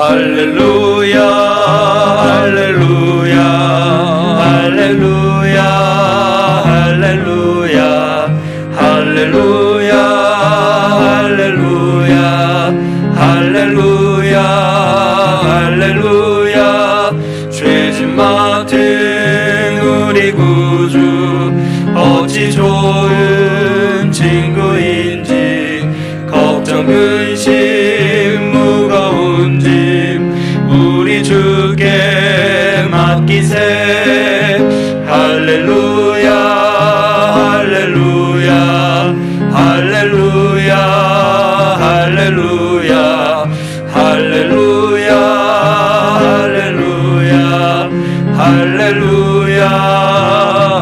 할렐루야 할렐루야 할렐루야 할렐루야 할렐루야 할렐루야 할렐루야 할렐루야 죄짐 맡은 우리 구주 어찌 좋은 친구인지 걱정 근심 무거운 짐 우리 주께 맡기세 할렐루야 할렐루야 할렐루야 할렐루야 할렐루야 할렐루야 할렐루야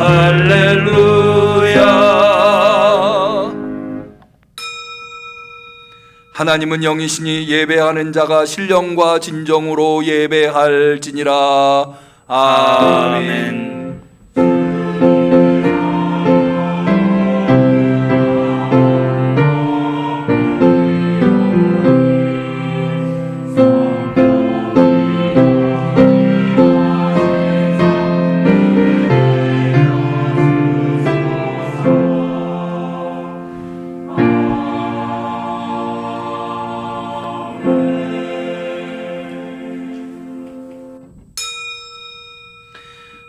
할렐루야. 하나님은 영이시니 예배하는 자가 신령과 진정으로 예배할지니라. 아멘.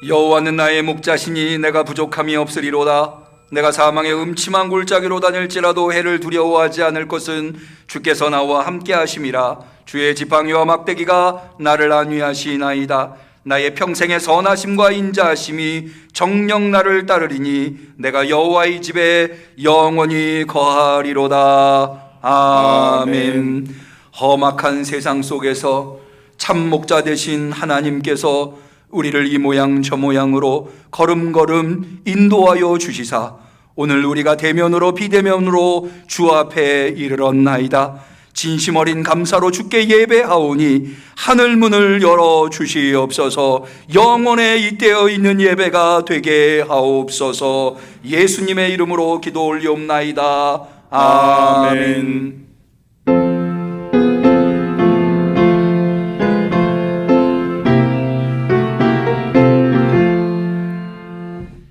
여호와는 나의 목자시니 내가 부족함이 없으리로다. 내가 사망의 음침한 골짜기로 다닐지라도 해를 두려워하지 않을 것은 주께서 나와 함께 하심이라. 주의 지팡이와 막대기가 나를 안위하시나이다. 나의 평생의 선하심과 인자하심이 정녕 나를 따르리니 내가 여호와의 집에 영원히 거하리로다. 아멘. 험악한 세상 속에서 참 목자 되신 하나님께서 우리를 이 모양 저 모양으로 걸음걸음 인도하여 주시사 오늘 우리가 대면으로 비대면으로 주 앞에 이르렀나이다. 진심 어린 감사로 주께 예배하오니 하늘 문을 열어 주시옵소서. 영원에 잇대어 있는 예배가 되게 하옵소서. 예수님의 이름으로 기도 올리옵나이다. 아멘.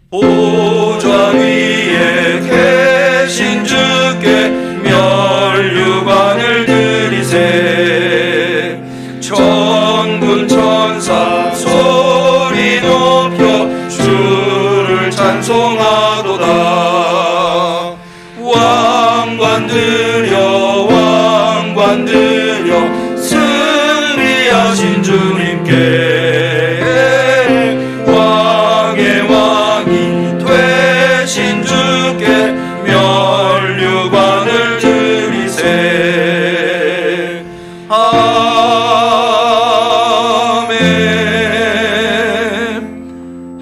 보좌 위에 계신 주께 면류관을 드리세. 천군 천사 소리 높여 주를 찬송하도다. 왕관 드려 승리하신 주님께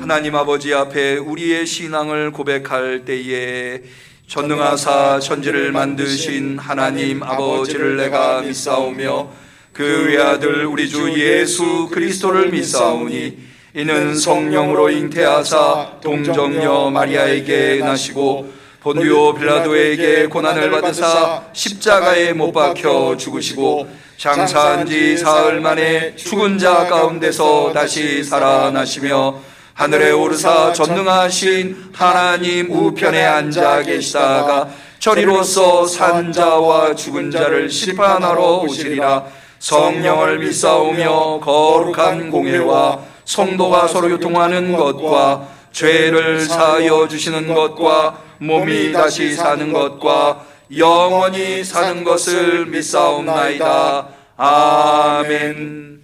하나님 아버지 앞에 우리의 신앙을 고백할 때에 전능하사 천지를 만드신 하나님 아버지를 내가 믿사오며 그 외아들 우리 주 예수 그리스도를 믿사오니 이는 성령으로 잉태하사 동정녀 마리아에게 나시고 본디오 빌라도에게 고난을 받으사 십자가에 못 박혀 죽으시고 장사한 지 사흘 만에 죽은 자 가운데서 다시 살아나시며 하늘에 오르사 전능하신 하나님 우편에 앉아 계시다가 저리로서 산 자와 죽은 자를 심판하러 오시리라. 성령을 믿사오며 거룩한 공회와 성도가 서로 교통하는 것과 죄를 사하여 주시는 것과 몸이 다시 사는 것과 영원히 사는 것을 믿사옵나이다. 아멘.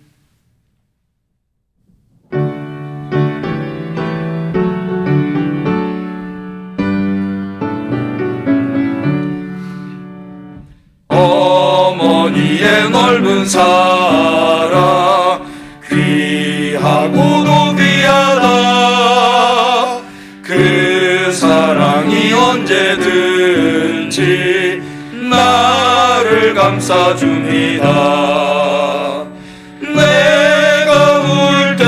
어머니의 넓은 사랑 귀하고도 귀하다. 그 사랑이 언제든지 나를 감싸줍니다. 내가 울 때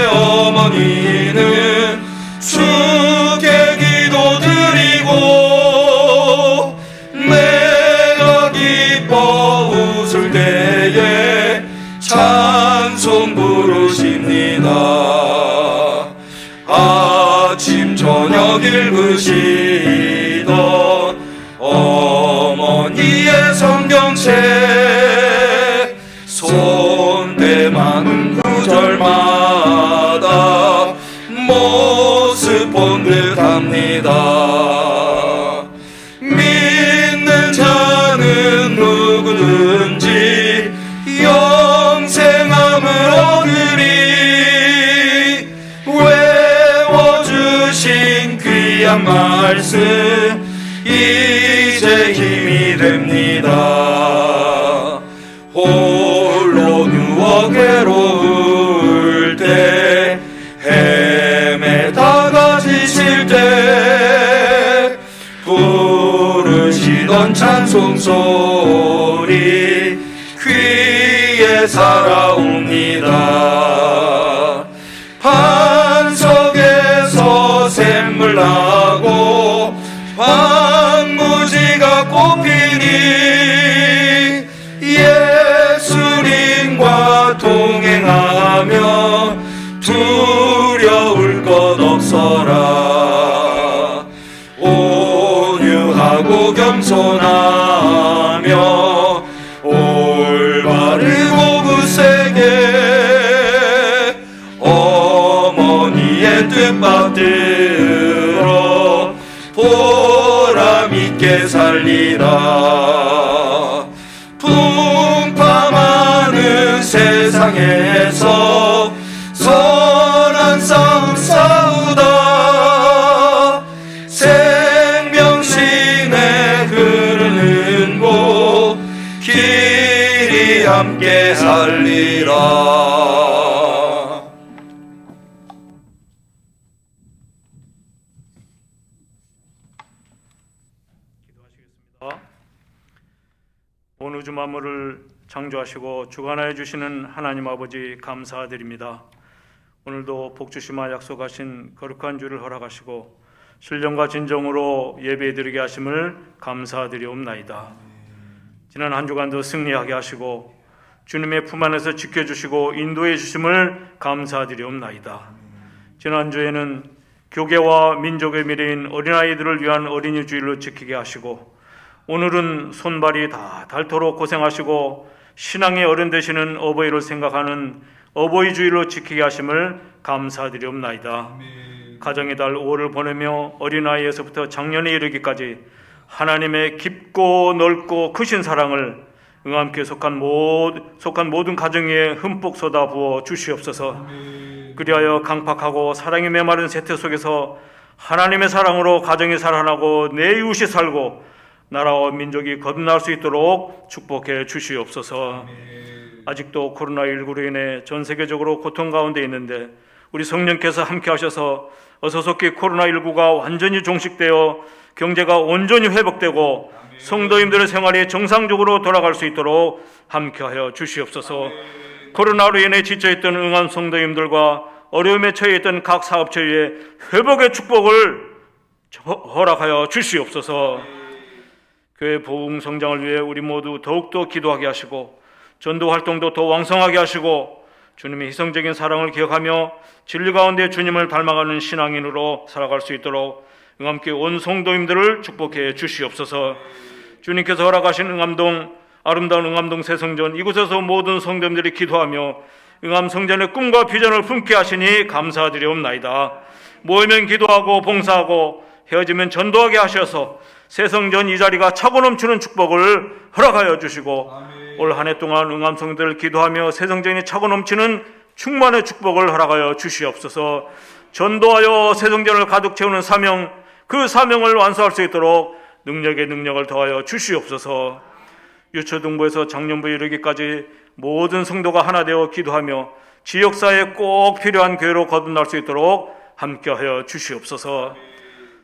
어머니는 주께 기도드리고 내가 기뻐 웃을 때에 읽으십니다. 아침 저녁 읽으시던 어머니의 성경책 손대 많은 구절마다 모습 본 듯합니다. 믿는 자는 누구든지 영생함을 얻으리. 외워주신 귀한 말씀 이제 힘이 됩니다. 홀로 누워 괴로울 때 헤매다가 지칠 때 부르시던 찬송소리 귀에 살아옵니다. 반석에서 샘물 나고 황무지가 꽃피니 예수님과 동행하며 두려울 것 없어라. 온유하고 겸손하며 올바르고 굳세게 어머니의 뜻받들어 보람있게 살리라. 풍파많은 세상에서 선한 싸움 싸우다 생명신에 흐르는 곳 길이 함께 살리라. 온 우주 만물을 창조하시고 주관하여 주시는 하나님 아버지 감사드립니다. 오늘도 복주시마 약속하신 거룩한 주를 허락하시고 신령과 진정으로 예배드리게 하심을 감사드리옵나이다. 지난 한 주간도 승리하게 하시고 주님의 품 안에서 지켜주시고 인도해 주심을 감사드리옵나이다. 지난주에는 교계와 민족의 미래인 어린아이들을 위한 어린이 주일로 지키게 하시고 오늘은 손발이 다 닳도록 고생하시고 신앙의 어른 되시는 어버이를 생각하는 어버이 주일로 지키게 하심을 감사드리옵나이다. 가정의 달 5월을 보내며 어린아이에서부터 작년에 이르기까지 하나님의 깊고 넓고 크신 사랑을 응함께 속한 모든 가정 위에 흠뻑 쏟아부어 주시옵소서. 그리하여 강팍하고 사랑이 메마른 세태 속에서 하나님의 사랑으로 가정이 살아나고 내 이웃이 살고 나라와 민족이 거듭날 수 있도록 축복해 주시옵소서. 아직도 코로나19로 인해 전 세계적으로 고통 가운데 있는데 우리 성령께서 함께 하셔서 어서속히 코로나19가 완전히 종식되어 경제가 온전히 회복되고 성도님들의 생활이 정상적으로 돌아갈 수 있도록 함께하여 주시옵소서. 코로나로 인해 지쳐있던 응암 성도님들과 어려움에 처해있던 각 사업체에 회복의 축복을 허락하여 주시옵소서. 교회 부흥 성장을 위해 우리 모두 더욱더 기도하게 하시고 전도 활동도 더 왕성하게 하시고 주님의 희생적인 사랑을 기억하며 진리 가운데 주님을 닮아가는 신앙인으로 살아갈 수 있도록 응암교회 온 성도님들을 축복해 주시옵소서. 주님께서 허락하신 응암동, 아름다운 응암동 새성전, 이곳에서 모든 성도님들이 기도하며 응암 성전의 꿈과 비전을 품게 하시니 감사드리옵나이다. 모이면 기도하고 봉사하고 헤어지면 전도하게 하셔서 새성전 이 자리가 차고 넘치는 축복을 허락하여 주시고 올 한 해 동안 응암 성도들 기도하며 새성전이 차고 넘치는 충만의 축복을 허락하여 주시옵소서. 전도하여 새성전을 가득 채우는 사명, 그 사명을 완수할 수 있도록 능력에 능력을 더하여 주시옵소서. 유초등부에서 작년부에 이르기까지 모든 성도가 하나 되어 기도하며 지역사회에 꼭 필요한 교회로 거듭날 수 있도록 함께하여 주시옵소서.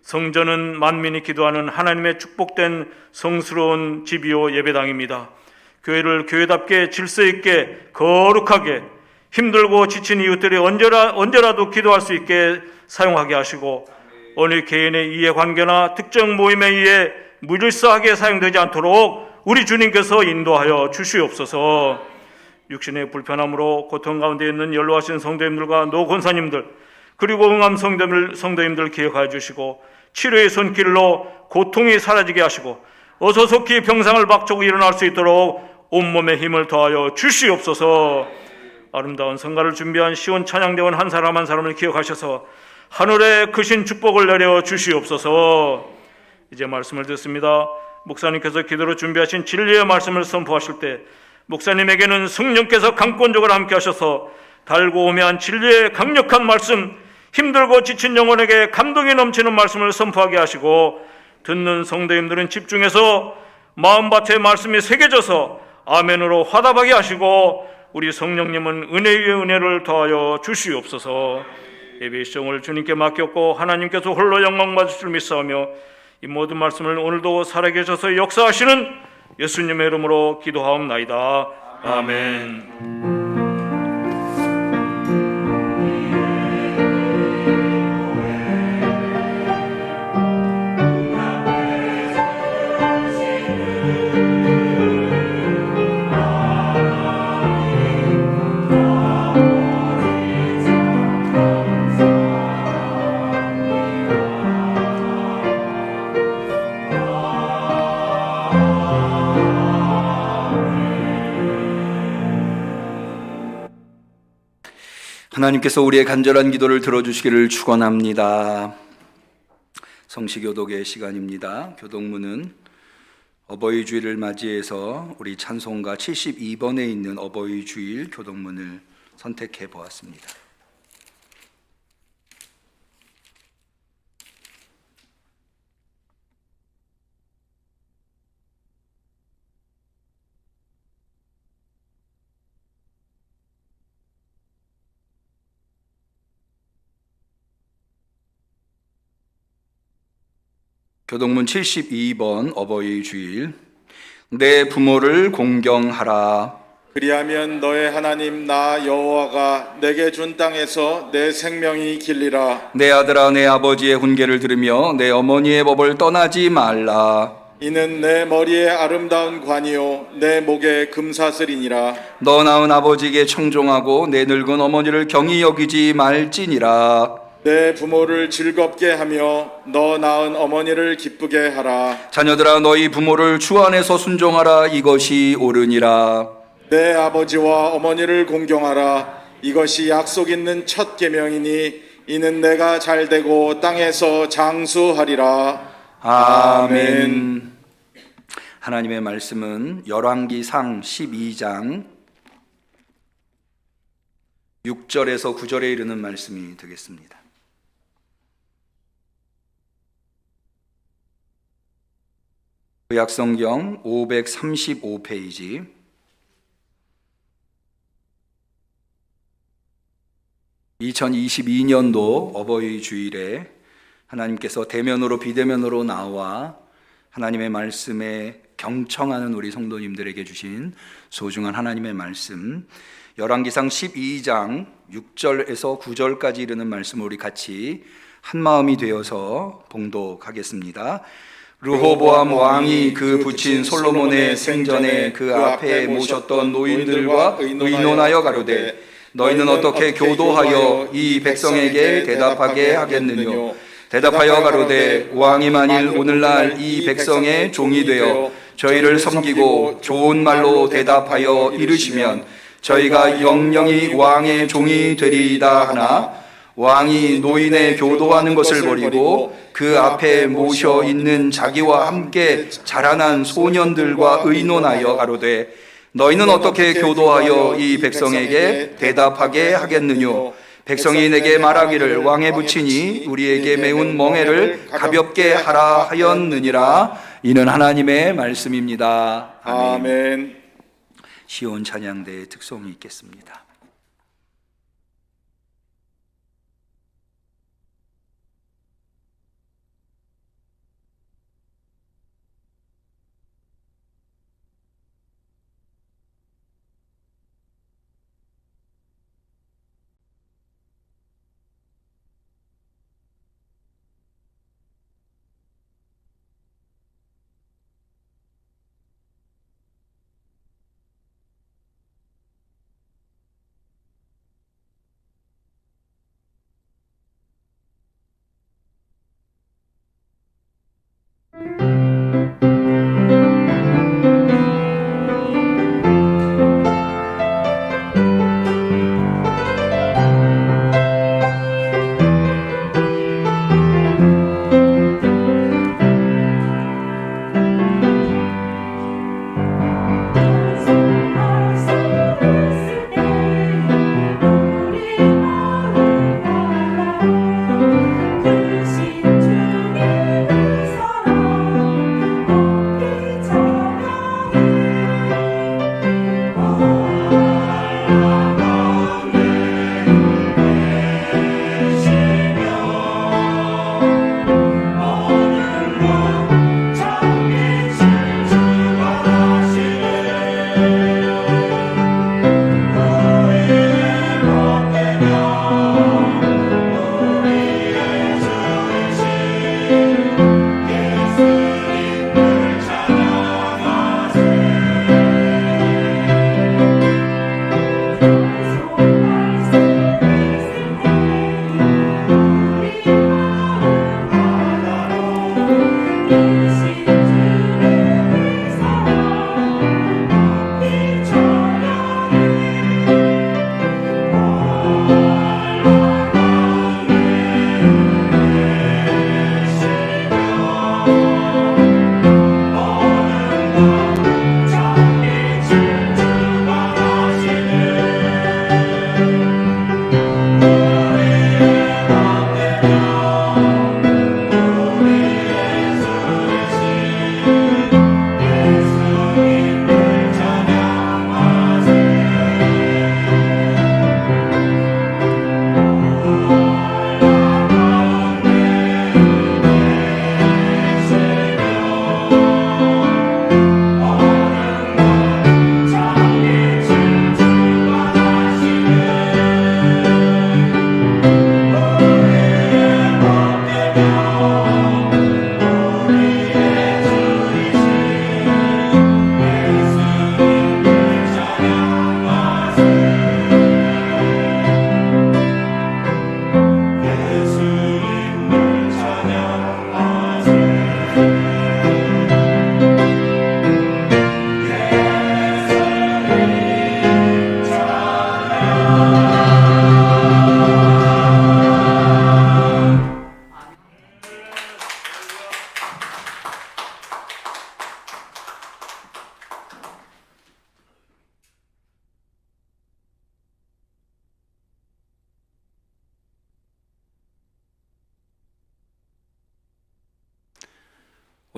성전은 만민이 기도하는 하나님의 축복된 성스러운 집이요 예배당입니다. 교회를 교회답게 질서 있게 거룩하게 힘들고 지친 이웃들이 언제라도 기도할 수 있게 사용하게 하시고 어느 개인의 이해관계나 특정 모임에 의해 무질서하게 사용되지 않도록 우리 주님께서 인도하여 주시옵소서. 육신의 불편함으로 고통 가운데 있는 연로하신 성도님들과 노 권사님들, 그리고 응암 성도님들 기억하여 주시고 치료의 손길로 고통이 사라지게 하시고 어서 속히 병상을 박차고 일어날 수 있도록 온몸에 힘을 더하여 주시옵소서. 아름다운 성가를 준비한 시온 찬양대원 한 사람 한 사람을 기억하셔서 하늘에 크신 축복을 내려 주시옵소서. 이제 말씀을 듣습니다. 목사님께서 기도로 준비하신 진리의 말씀을 선포하실 때 목사님에게는 성령께서 강권적으로 함께 하셔서 달고 오매한 진리의 강력한 말씀, 힘들고 지친 영혼에게 감동이 넘치는 말씀을 선포하게 하시고 듣는 성도님들은 집중해서 마음밭에 말씀이 새겨져서 아멘으로 화답하게 하시고 우리 성령님은 은혜 위에 은혜를 더하여 주시옵소서. 예배 시정을 주님께 맡겼고 하나님께서 홀로 영광 받으실 줄 믿사오며 이 모든 말씀을 오늘도 살아계셔서 역사하시는 예수님의 이름으로 기도하옵나이다. 아멘. 하나님께서 우리의 간절한 기도를 들어주시기를 축원합니다. 성시교독의 시간입니다. 교독문은 어버이 주일을 맞이해서 우리 찬송가 72번에 있는 어버이 주일 교독문을 선택해 보았습니다. 교독문 72번 어버이 주일. 내 부모를 공경하라. 그리하면 너의 하나님 나 여호와가 내게 준 땅에서 내 생명이 길리라. 내 아들아 내 아버지의 훈계를 들으며 내 어머니의 법을 떠나지 말라. 이는 내 머리에 아름다운 관이요 내 목에 금사슬이니라. 너 낳은 아버지에게 청종하고 내 늙은 어머니를 경히 여기지 말지니라. 내 부모를 즐겁게 하며 너 낳은 어머니를 기쁘게 하라. 자녀들아 너희 부모를 주 안에서 순종하라. 이것이 옳으니라. 내 아버지와 어머니를 공경하라. 이것이 약속 있는 첫 계명이니 이는 내가 잘되고 땅에서 장수하리라. 아멘. 하나님의 말씀은 열왕기상 12장 6절에서 9절에 이르는 말씀이 되겠습니다. 구약성경 535페이지 2022년도 어버이 주일에 하나님께서 대면으로 비대면으로 나와 하나님의 말씀에 경청하는 우리 성도님들에게 주신 소중한 하나님의 말씀, 열왕기상 12장 6절에서 9절까지 이르는 말씀을 우리 같이 한마음이 되어서 봉독하겠습니다. 르호보암 왕이 그 부친 솔로몬의 생전에 그 앞에 모셨던 노인들과 의논하여 가로되 너희는 어떻게 교도하여 이 백성에게 대답하게 하겠느냐. 대답하여 가로되 왕이 만일 오늘날 이 백성의 종이 되어 저희를 섬기고 좋은 말로 대답하여 이르시면 저희가 영영이 왕의 종이 되리이다 하나 왕이 노인의 교도하는 것을 버리고 그 앞에 모셔 있는 자기와 함께 자라난 소년들과 의논하여 가로되 너희는 어떻게 교도하여 이 백성에게 대답하게 하겠느냐. 백성이 내게 말하기를 왕의 부친이 우리에게 매운 멍에를 가볍게 하라 하였느니라. 이는 하나님의 말씀입니다. 아멘. 시온 찬양대의 특성이 있겠습니다.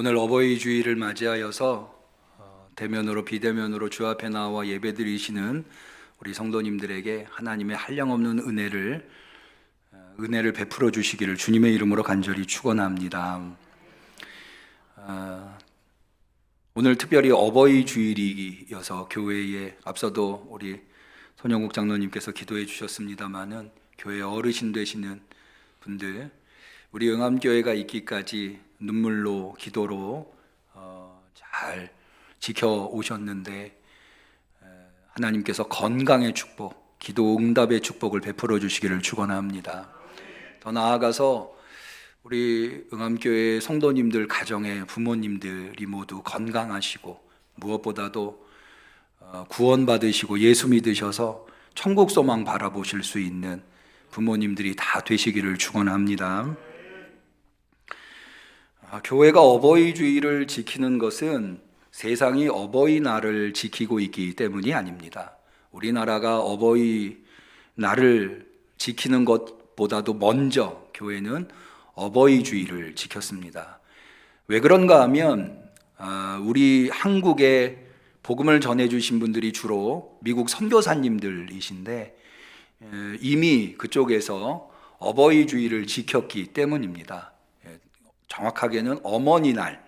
오늘 어버이 주일을 맞이하여서 대면으로 비대면으로 주 앞에 나와 예배드리시는 우리 성도님들에게 하나님의 한량없는 은혜를 베풀어 주시기를 주님의 이름으로 간절히 축원합니다. 오늘 특별히 어버이 주일이어서 교회에 앞서도 우리 손영국 장로님께서 기도해 주셨습니다마는 교회 어르신 되시는 분들, 우리 응암교회가 있기까지 눈물로 기도로 잘 지켜오셨는데 하나님께서 건강의 축복, 기도 응답의 축복을 베풀어 주시기를 축원합니다. 더 나아가서 우리 응암교회 성도님들 가정의 부모님들이 모두 건강하시고 무엇보다도 구원받으시고 예수 믿으셔서 천국 소망 바라보실 수 있는 부모님들이 다 되시기를 축원합니다. 교회가 어버이 주일을 지키는 것은 세상이 어버이날을 지키고 있기 때문이 아닙니다. 우리나라가 어버이날을 지키는 것보다도 먼저 교회는 어버이 주일을 지켰습니다. 왜 그런가 하면 우리 한국에 복음을 전해주신 분들이 주로 미국 선교사님들이신데 이미 그쪽에서 어버이 주일을 지켰기 때문입니다. 정확하게는 어머니날,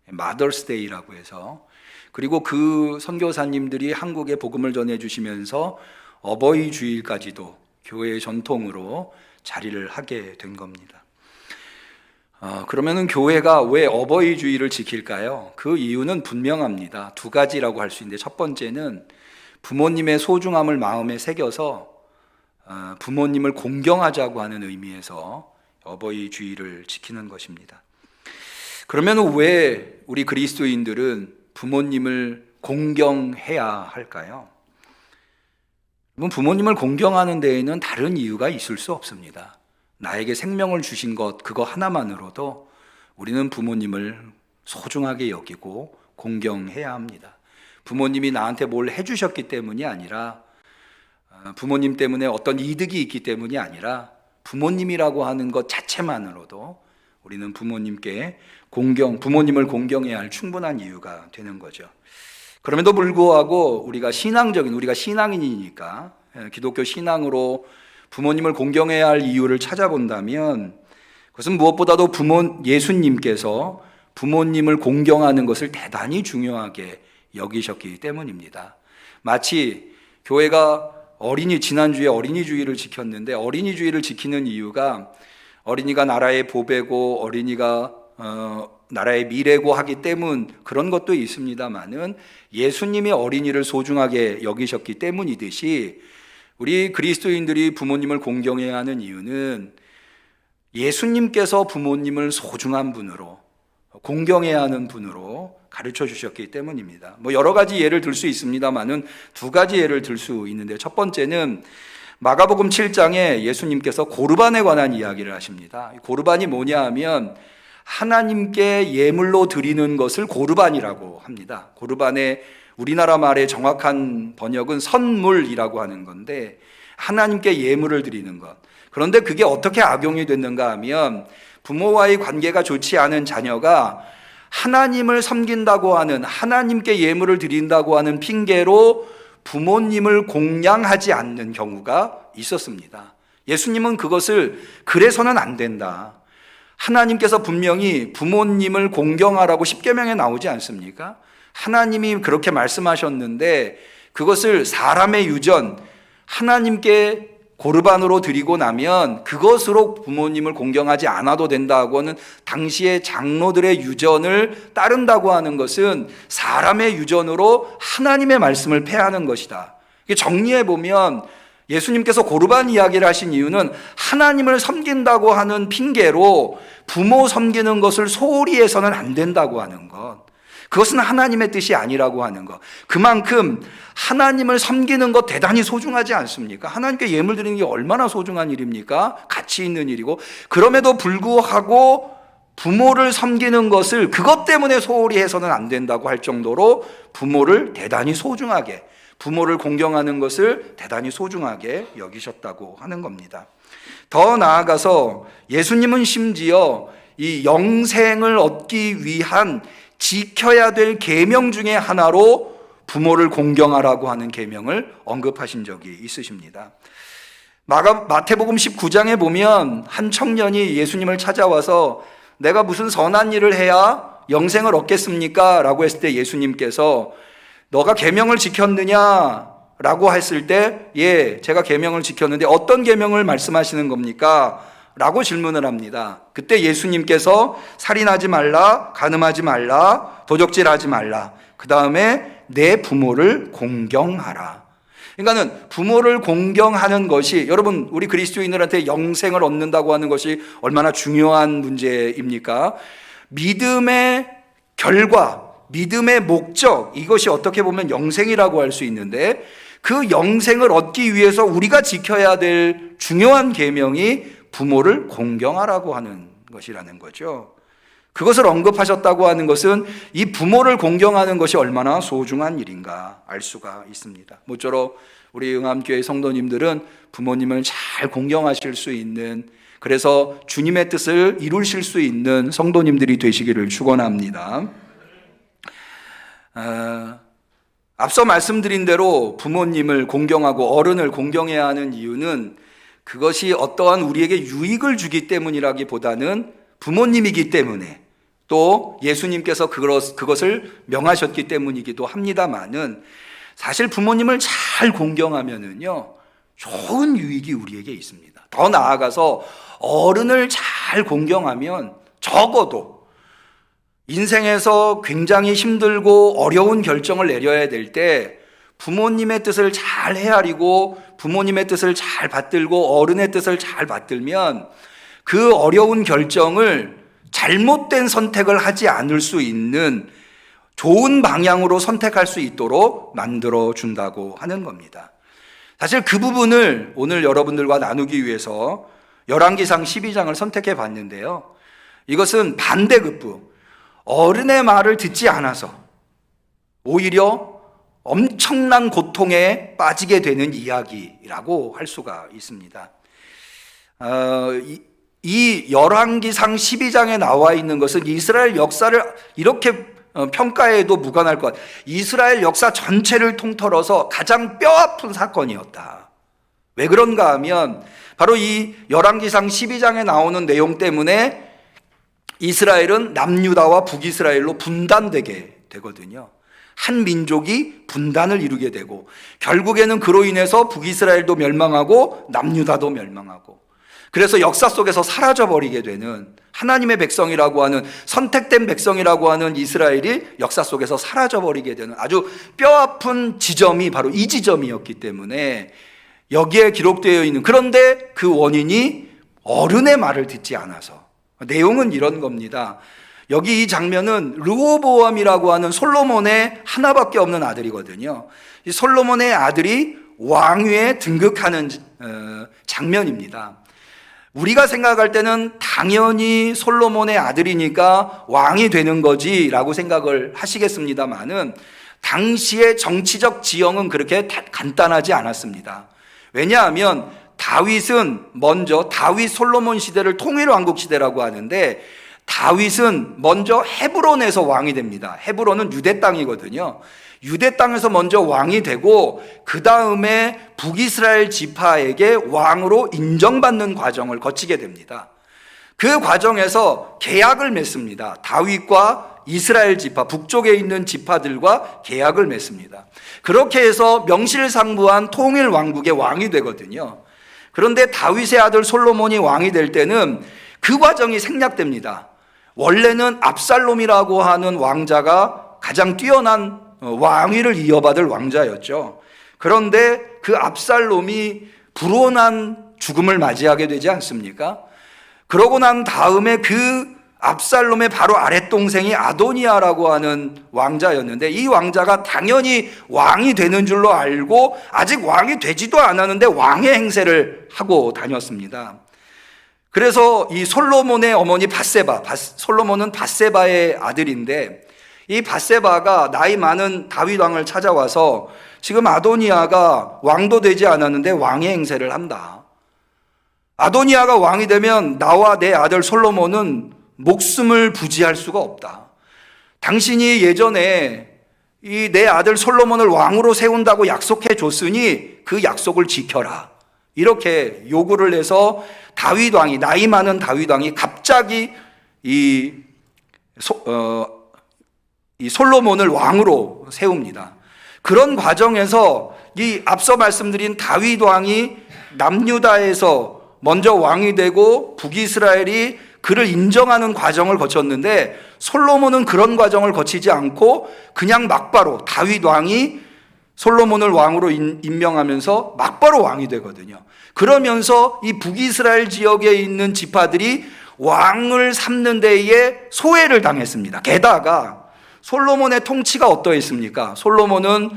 Mother's Day라고 해서, 그리고 그 선교사님들이 한국에 복음을 전해주시면서 어버이 주일까지도 교회의 전통으로 자리를 하게 된 겁니다. 그러면은 교회가 왜 어버이 주일을 지킬까요? 그 이유는 분명합니다. 두 가지라고 할 수 있는데, 첫 번째는 부모님의 소중함을 마음에 새겨서 부모님을 공경하자고 하는 의미에서 어버이 주일을 지키는 것입니다. 그러면 왜 우리 그리스도인들은 부모님을 공경해야 할까요? 부모님을 공경하는 데에는 다른 이유가 있을 수 없습니다. 나에게 생명을 주신 것, 그거 하나만으로도 우리는 부모님을 소중하게 여기고 공경해야 합니다. 부모님이 나한테 뭘 해주셨기 때문이 아니라, 부모님 때문에 어떤 이득이 있기 때문이 아니라, 부모님이라고 하는 것 자체만으로도 우리는 부모님을 공경해야 할 충분한 이유가 되는 거죠. 그럼에도 불구하고 우리가 신앙인이니까 기독교 신앙으로 부모님을 공경해야 할 이유를 찾아본다면, 그것은 무엇보다도 예수님께서 부모님을 공경하는 것을 대단히 중요하게 여기셨기 때문입니다. 마치 교회가 지난주에 어린이 주일을 지켰는데, 어린이 주일을 지키는 이유가 어린이가 나라의 보배고 어린이가 나라의 미래고 하기 때문, 그런 것도 있습니다만은 예수님이 어린이를 소중하게 여기셨기 때문이듯이 우리 그리스도인들이 부모님을 공경해야 하는 이유는 예수님께서 부모님을 소중한 분으로, 공경해야 하는 분으로 가르쳐 주셨기 때문입니다. 여러 가지 예를 들 수 있습니다만은 두 가지 예를 들 수 있는데, 첫 번째는 마가복음 7장에 예수님께서 고르반에 관한 이야기를 하십니다. 고르반이 뭐냐 하면 하나님께 예물로 드리는 것을 고르반이라고 합니다. 고르반의 우리나라 말의 정확한 번역은 선물이라고 하는 건데, 하나님께 예물을 드리는 것. 그런데 그게 어떻게 악용이 됐는가 하면, 부모와의 관계가 좋지 않은 자녀가 하나님을 섬긴다고 하는, 하나님께 예물을 드린다고 하는 핑계로 부모님을 공양하지 않는 경우가 있었습니다. 예수님은 그것을 그래서는 안 된다. 하나님께서 분명히 부모님을 공경하라고 십계명에 나오지 않습니까? 하나님이 그렇게 말씀하셨는데 그것을 사람의 유전, 하나님께 고르반으로 드리고 나면 그것으로 부모님을 공경하지 않아도 된다고는, 당시의 장로들의 유전을 따른다고 하는 것은 사람의 유전으로 하나님의 말씀을 폐하는 것이다. 정리해 보면 예수님께서 고르반 이야기를 하신 이유는 하나님을 섬긴다고 하는 핑계로 부모 섬기는 것을 소홀히 해서는 안 된다고 하는 것, 그것은 하나님의 뜻이 아니라고 하는 것. 그만큼 하나님을 섬기는 것 대단히 소중하지 않습니까? 하나님께 예물 드리는 게 얼마나 소중한 일입니까? 가치 있는 일이고, 그럼에도 불구하고 부모를 섬기는 것을 그것 때문에 소홀히 해서는 안 된다고 할 정도로 부모를 대단히 소중하게, 부모를 공경하는 것을 대단히 소중하게 여기셨다고 하는 겁니다. 더 나아가서 예수님은 심지어 이 영생을 얻기 위한 지켜야 될 계명 중에 하나로 부모를 공경하라고 하는 계명을 언급하신 적이 있으십니다. 마태복음 19장에 보면 한 청년이 예수님을 찾아와서 내가 무슨 선한 일을 해야 영생을 얻겠습니까? 라고 했을 때 예수님께서 너가 계명을 지켰느냐? 라고 했을 때 예, 제가 계명을 지켰는데 어떤 계명을 말씀하시는 겁니까? 라고 질문을 합니다. 그때 예수님께서 살인하지 말라, 간음하지 말라, 도적질하지 말라. 그 다음에 내 부모를 공경하라. 그러니까는 부모를 공경하는 것이 여러분 우리 그리스도인들한테 영생을 얻는다고 하는 것이 얼마나 중요한 문제입니까? 믿음의 결과, 믿음의 목적, 이것이 어떻게 보면 영생이라고 할 수 있는데 그 영생을 얻기 위해서 우리가 지켜야 될 중요한 계명이 부모를 공경하라고 하는 것이라는 거죠. 그것을 언급하셨다고 하는 것은 이 부모를 공경하는 것이 얼마나 소중한 일인가 알 수가 있습니다. 모쪼록 우리 응암교회 성도님들은 부모님을 잘 공경하실 수 있는, 그래서 주님의 뜻을 이루실 수 있는 성도님들이 되시기를 축원합니다. 앞서 말씀드린 대로 부모님을 공경하고 어른을 공경해야 하는 이유는 그것이 어떠한 우리에게 유익을 주기 때문이라기보다는 부모님이기 때문에 또 예수님께서 그것을 명하셨기 때문이기도 합니다만은 사실 부모님을 잘 공경하면은요 좋은 유익이 우리에게 있습니다. 더 나아가서 어른을 잘 공경하면 적어도 인생에서 굉장히 힘들고 어려운 결정을 내려야 될 때 부모님의 뜻을 잘 헤아리고 부모님의 뜻을 잘 받들고 어른의 뜻을 잘 받들면 그 어려운 결정을 잘못된 선택을 하지 않을 수 있는 좋은 방향으로 선택할 수 있도록 만들어 준다고 하는 겁니다. 사실 그 부분을 오늘 여러분들과 나누기 위해서 열왕기상 12장을 선택해 봤는데요. 이것은 반대급부, 어른의 말을 듣지 않아서 오히려 엄청난 고통에 빠지게 되는 이야기라고 할 수가 있습니다. 이 열왕기상 12장에 나와 있는 것은 이스라엘 역사를 이렇게 평가해도 무관할 것 같아요. 이스라엘 역사 전체를 통틀어서 가장 뼈아픈 사건이었다. 왜 그런가 하면 바로 이 열왕기상 12장에 나오는 내용 때문에 이스라엘은 남유다와 북이스라엘로 분단되게 되거든요. 한 민족이 분단을 이루게 되고 결국에는 그로 인해서 북이스라엘도 멸망하고 남유다도 멸망하고 그래서 역사 속에서 사라져버리게 되는 하나님의 백성이라고 하는 선택된 백성이라고 하는 이스라엘이 역사 속에서 사라져버리게 되는 아주 뼈아픈 지점이 바로 이 지점이었기 때문에 여기에 기록되어 있는, 그런데 그 원인이 어른의 말을 듣지 않아서, 내용은 이런 겁니다. 여기 이 장면은 르호보암이라고 하는 솔로몬의 하나밖에 없는 아들이거든요. 이 솔로몬의 아들이 왕위에 등극하는 장면입니다. 우리가 생각할 때는 당연히 솔로몬의 아들이니까 왕이 되는 거지라고 생각을 하시겠습니다만은 당시의 정치적 지형은 그렇게 간단하지 않았습니다. 왜냐하면 다윗은 먼저 다윗 솔로몬 시대를 통일왕국 시대라고 하는데 다윗은 먼저 헤브론에서 왕이 됩니다. 헤브론은 유대 땅이거든요. 유대 땅에서 먼저 왕이 되고 그 다음에 북이스라엘 지파에게 왕으로 인정받는 과정을 거치게 됩니다. 그 과정에서 계약을 맺습니다. 다윗과 이스라엘 지파, 북쪽에 있는 지파들과 계약을 맺습니다. 그렇게 해서 명실상부한 통일 왕국의 왕이 되거든요. 그런데 다윗의 아들 솔로몬이 왕이 될 때는 그 과정이 생략됩니다. 원래는 압살롬이라고 하는 왕자가 가장 뛰어난 왕위를 이어받을 왕자였죠. 그런데 그 압살롬이 불온한 죽음을 맞이하게 되지 않습니까? 그러고 난 다음에 그 압살롬의 바로 아랫동생이 아도니아라고 하는 왕자였는데 이 왕자가 당연히 왕이 되는 줄로 알고 아직 왕이 되지도 않았는데 왕의 행세를 하고 다녔습니다. 그래서 이 솔로몬의 어머니 밧세바, 솔로몬은 밧세바의 아들인데 이 밧세바가 나이 많은 다윗 왕을 찾아와서 지금 아도니아가 왕도 되지 않았는데 왕의 행세를 한다. 아도니아가 왕이 되면 나와 내 아들 솔로몬은 목숨을 부지할 수가 없다. 당신이 예전에 이 내 아들 솔로몬을 왕으로 세운다고 약속해 줬으니 그 약속을 지켜라. 이렇게 요구를 해서 다윗 왕이, 나이 많은 다윗 왕이 갑자기 이 솔로몬을 왕으로 세웁니다. 그런 과정에서 이 앞서 말씀드린 다윗 왕이 남유다에서 먼저 왕이 되고 북이스라엘이 그를 인정하는 과정을 거쳤는데, 솔로몬은 그런 과정을 거치지 않고 그냥 막바로 다윗 왕이 솔로몬을 왕으로 임명하면서 막바로 왕이 되거든요. 그러면서 이 북이스라엘 지역에 있는 지파들이 왕을 삼는 데에 소외를 당했습니다. 게다가 솔로몬의 통치가 어떠했습니까? 솔로몬은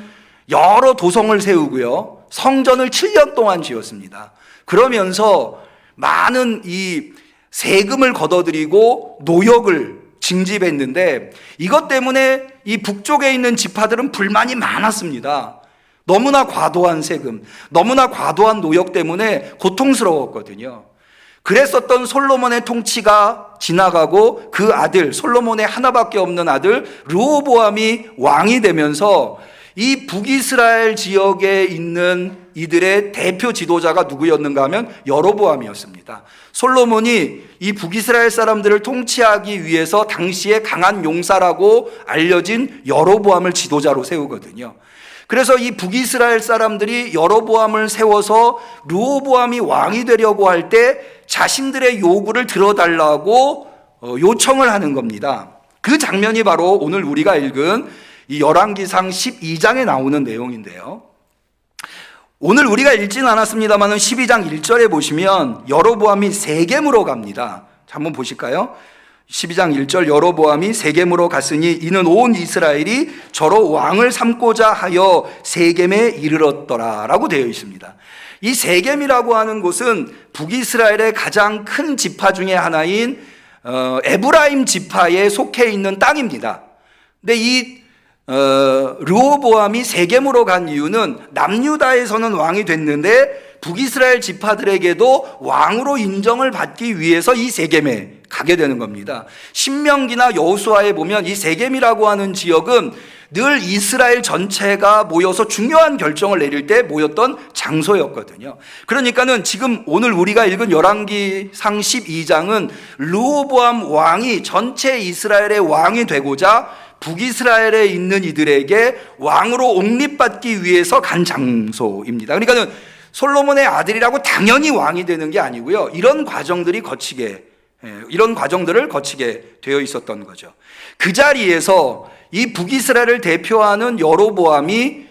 여러 도성을 세우고요, 성전을 7년 동안 지었습니다. 그러면서 많은 이 세금을 걷어들이고 노역을 징집했는데, 이것 때문에 이 북쪽에 있는 지파들은 불만이 많았습니다. 너무나 과도한 세금, 너무나 과도한 노역 때문에 고통스러웠거든요. 그랬었던 솔로몬의 통치가 지나가고 그 아들, 솔로몬의 하나밖에 없는 아들 르호보암이 왕이 되면서 이 북이스라엘 지역에 있는 이들의 대표 지도자가 누구였는가 하면 여로보암이었습니다. 솔로몬이 이 북이스라엘 사람들을 통치하기 위해서 당시에 강한 용사라고 알려진 여로보암을 지도자로 세우거든요. 그래서 이 북이스라엘 사람들이 여로보암을 세워서 르호보암이 왕이 되려고 할 때 자신들의 요구를 들어달라고 요청을 하는 겁니다. 그 장면이 바로 오늘 우리가 읽은 이 열왕기상 12장에 나오는 내용인데요. 오늘 우리가 읽지는 않았습니다만 12장 1절에 보시면 여로보암이 세겜으로 갑니다. 자, 한번 보실까요? 12장 1절, 여로보암이 세겜으로 갔으니 이는 온 이스라엘이 저로 왕을 삼고자 하여 세겜에 이르렀더라 라고 되어 있습니다. 이 세겜이라고 하는 곳은 북이스라엘의 가장 큰 지파 중에 하나인 에브라임 지파에 속해 있는 땅입니다. 근데 이 르호보암이 세겜으로 간 이유는 남유다에서는 왕이 됐는데 북이스라엘 지파들에게도 왕으로 인정을 받기 위해서 이 세겜에 가게 되는 겁니다. 신명기나 여호수아에 보면 이 세겜이라고 하는 지역은 늘 이스라엘 전체가 모여서 중요한 결정을 내릴 때 모였던 장소였거든요. 그러니까는 지금 오늘 우리가 읽은 열왕기상 12장은 르호보암 왕이 전체 이스라엘의 왕이 되고자 북이스라엘에 있는 이들에게 왕으로 옹립받기 위해서 간 장소입니다. 그러니까는 솔로몬의 아들이라고 당연히 왕이 되는 게 아니고요, 이런 과정들을 거치게 되어 있었던 거죠. 그 자리에서 이 북이스라엘을 대표하는 여로보암이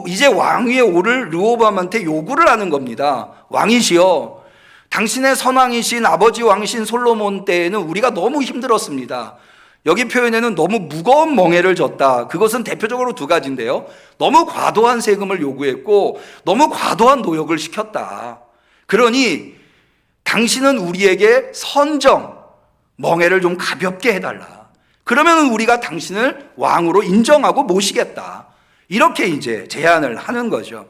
이제 왕위에 오를 르호보암한테 요구를 하는 겁니다. 왕이시여, 당신의 선왕이신 아버지 왕이신 솔로몬 때에는 우리가 너무 힘들었습니다. 여기 표현에는 너무 무거운 멍에를 졌다. 그것은 대표적으로 두 가지인데요. 너무 과도한 세금을 요구했고 너무 과도한 노역을 시켰다. 그러니 당신은 우리에게 선정, 멍에를 좀 가볍게 해달라. 그러면 우리가 당신을 왕으로 인정하고 모시겠다. 이렇게 이제 제안을 하는 거죠.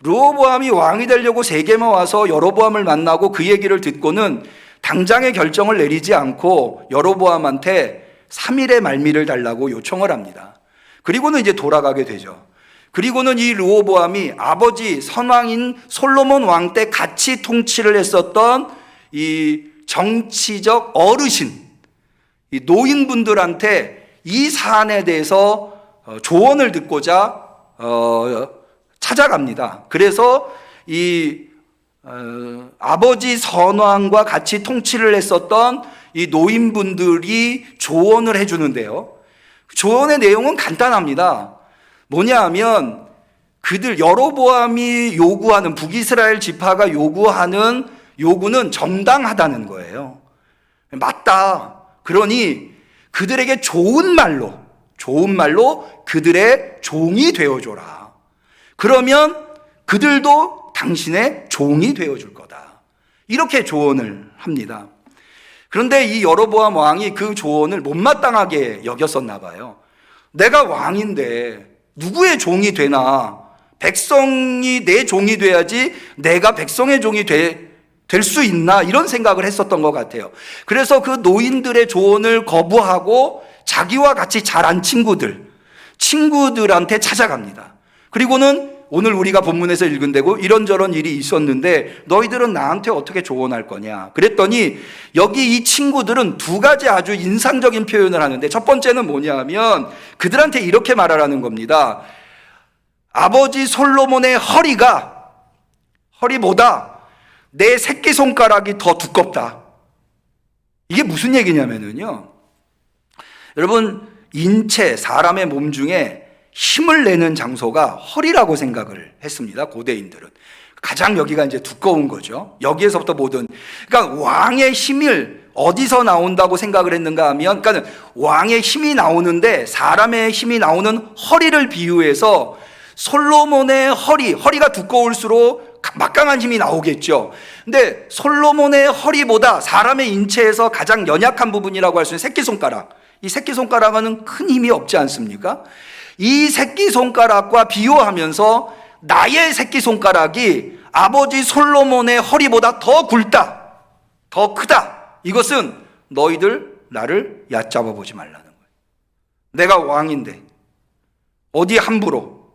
르호보암이 왕이 되려고 세겜에 와서 여로보암을 만나고 그 얘기를 듣고는 당장의 결정을 내리지 않고 여로보암한테 3일의 말미를 달라고 요청을 합니다. 그리고는 이제 돌아가게 되죠. 그리고는 이 르호보암이 아버지 선왕인 솔로몬 왕 때 같이 통치를 했었던 이 정치적 어르신, 이 노인분들한테 이 사안에 대해서 조언을 듣고자 찾아갑니다. 그래서 이 아버지 선왕과 같이 통치를 했었던 이 노인분들이 조언을 해주는데요. 조언의 내용은 간단합니다. 뭐냐 하면 그들 여로보암이 요구하는, 북이스라엘 지파가 요구하는 요구는 정당하다는 거예요. 맞다. 그러니 그들에게 좋은 말로 그들의 종이 되어줘라. 그러면 그들도 당신의 종이 되어줄 거다. 이렇게 조언을 합니다. 그런데 이 여로보암 왕이 그 조언을 못마땅하게 여겼었나 봐요. 내가 왕인데 누구의 종이 되나? 백성이 내 종이 돼야지 내가 백성의 종이 될 수 있나 이런 생각을 했었던 것 같아요. 그래서 그 노인들의 조언을 거부하고 자기와 같이 자란 친구들한테 찾아갑니다. 그리고는 오늘 우리가 본문에서 읽은 대로 이런저런 일이 있었는데 너희들은 나한테 어떻게 조언할 거냐 그랬더니 여기 이 친구들은 두 가지 아주 인상적인 표현을 하는데, 첫 번째는 뭐냐 하면 그들한테 이렇게 말하라는 겁니다. 아버지 솔로몬의 허리보다 내 새끼손가락이 더 두껍다. 이게 무슨 얘기냐면요, 여러분, 인체, 사람의 몸 중에 힘을 내는 장소가 허리라고 생각을 했습니다. 고대인들은. 가장 여기가 이제 두꺼운 거죠. 여기에서부터 모든, 그러니까 왕의 힘을 어디서 나온다고 생각을 했는가 하면, 그러니까 왕의 힘이 나오는데 사람의 힘이 나오는 허리를 비유해서 솔로몬의 허리가 두꺼울수록 막강한 힘이 나오겠죠. 근데 솔로몬의 허리보다 사람의 인체에서 가장 연약한 부분이라고 할 수 있는 새끼손가락, 이 새끼손가락은 큰 힘이 없지 않습니까? 이 새끼손가락과 비교하면서 나의 새끼손가락이 아버지 솔로몬의 허리보다 더 굵다, 더 크다. 이것은 너희들 나를 얕잡아 보지 말라는 거예요. 내가 왕인데 어디 함부로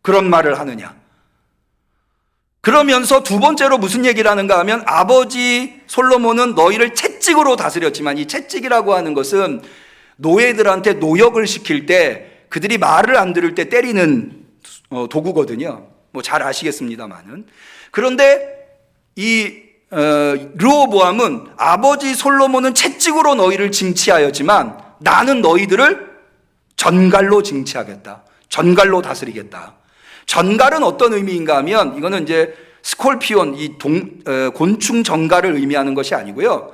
그런 말을 하느냐. 그러면서 두 번째로 무슨 얘기를 하는가 하면, 아버지 솔로몬은 너희를 채찍으로 다스렸지만, 이 채찍이라고 하는 것은 노예들한테 노역을 시킬 때 그들이 말을 안 들을 때 때리는 도구거든요. 뭐 잘 아시겠습니다만은. 그런데 이 르호보암은 아버지 솔로몬은 채찍으로 너희를 징치하였지만 나는 너희들을 전갈로 징치하겠다. 전갈로 다스리겠다. 전갈은 어떤 의미인가 하면, 이거는 이제 스콜피온, 곤충 전갈을 의미하는 것이 아니고요,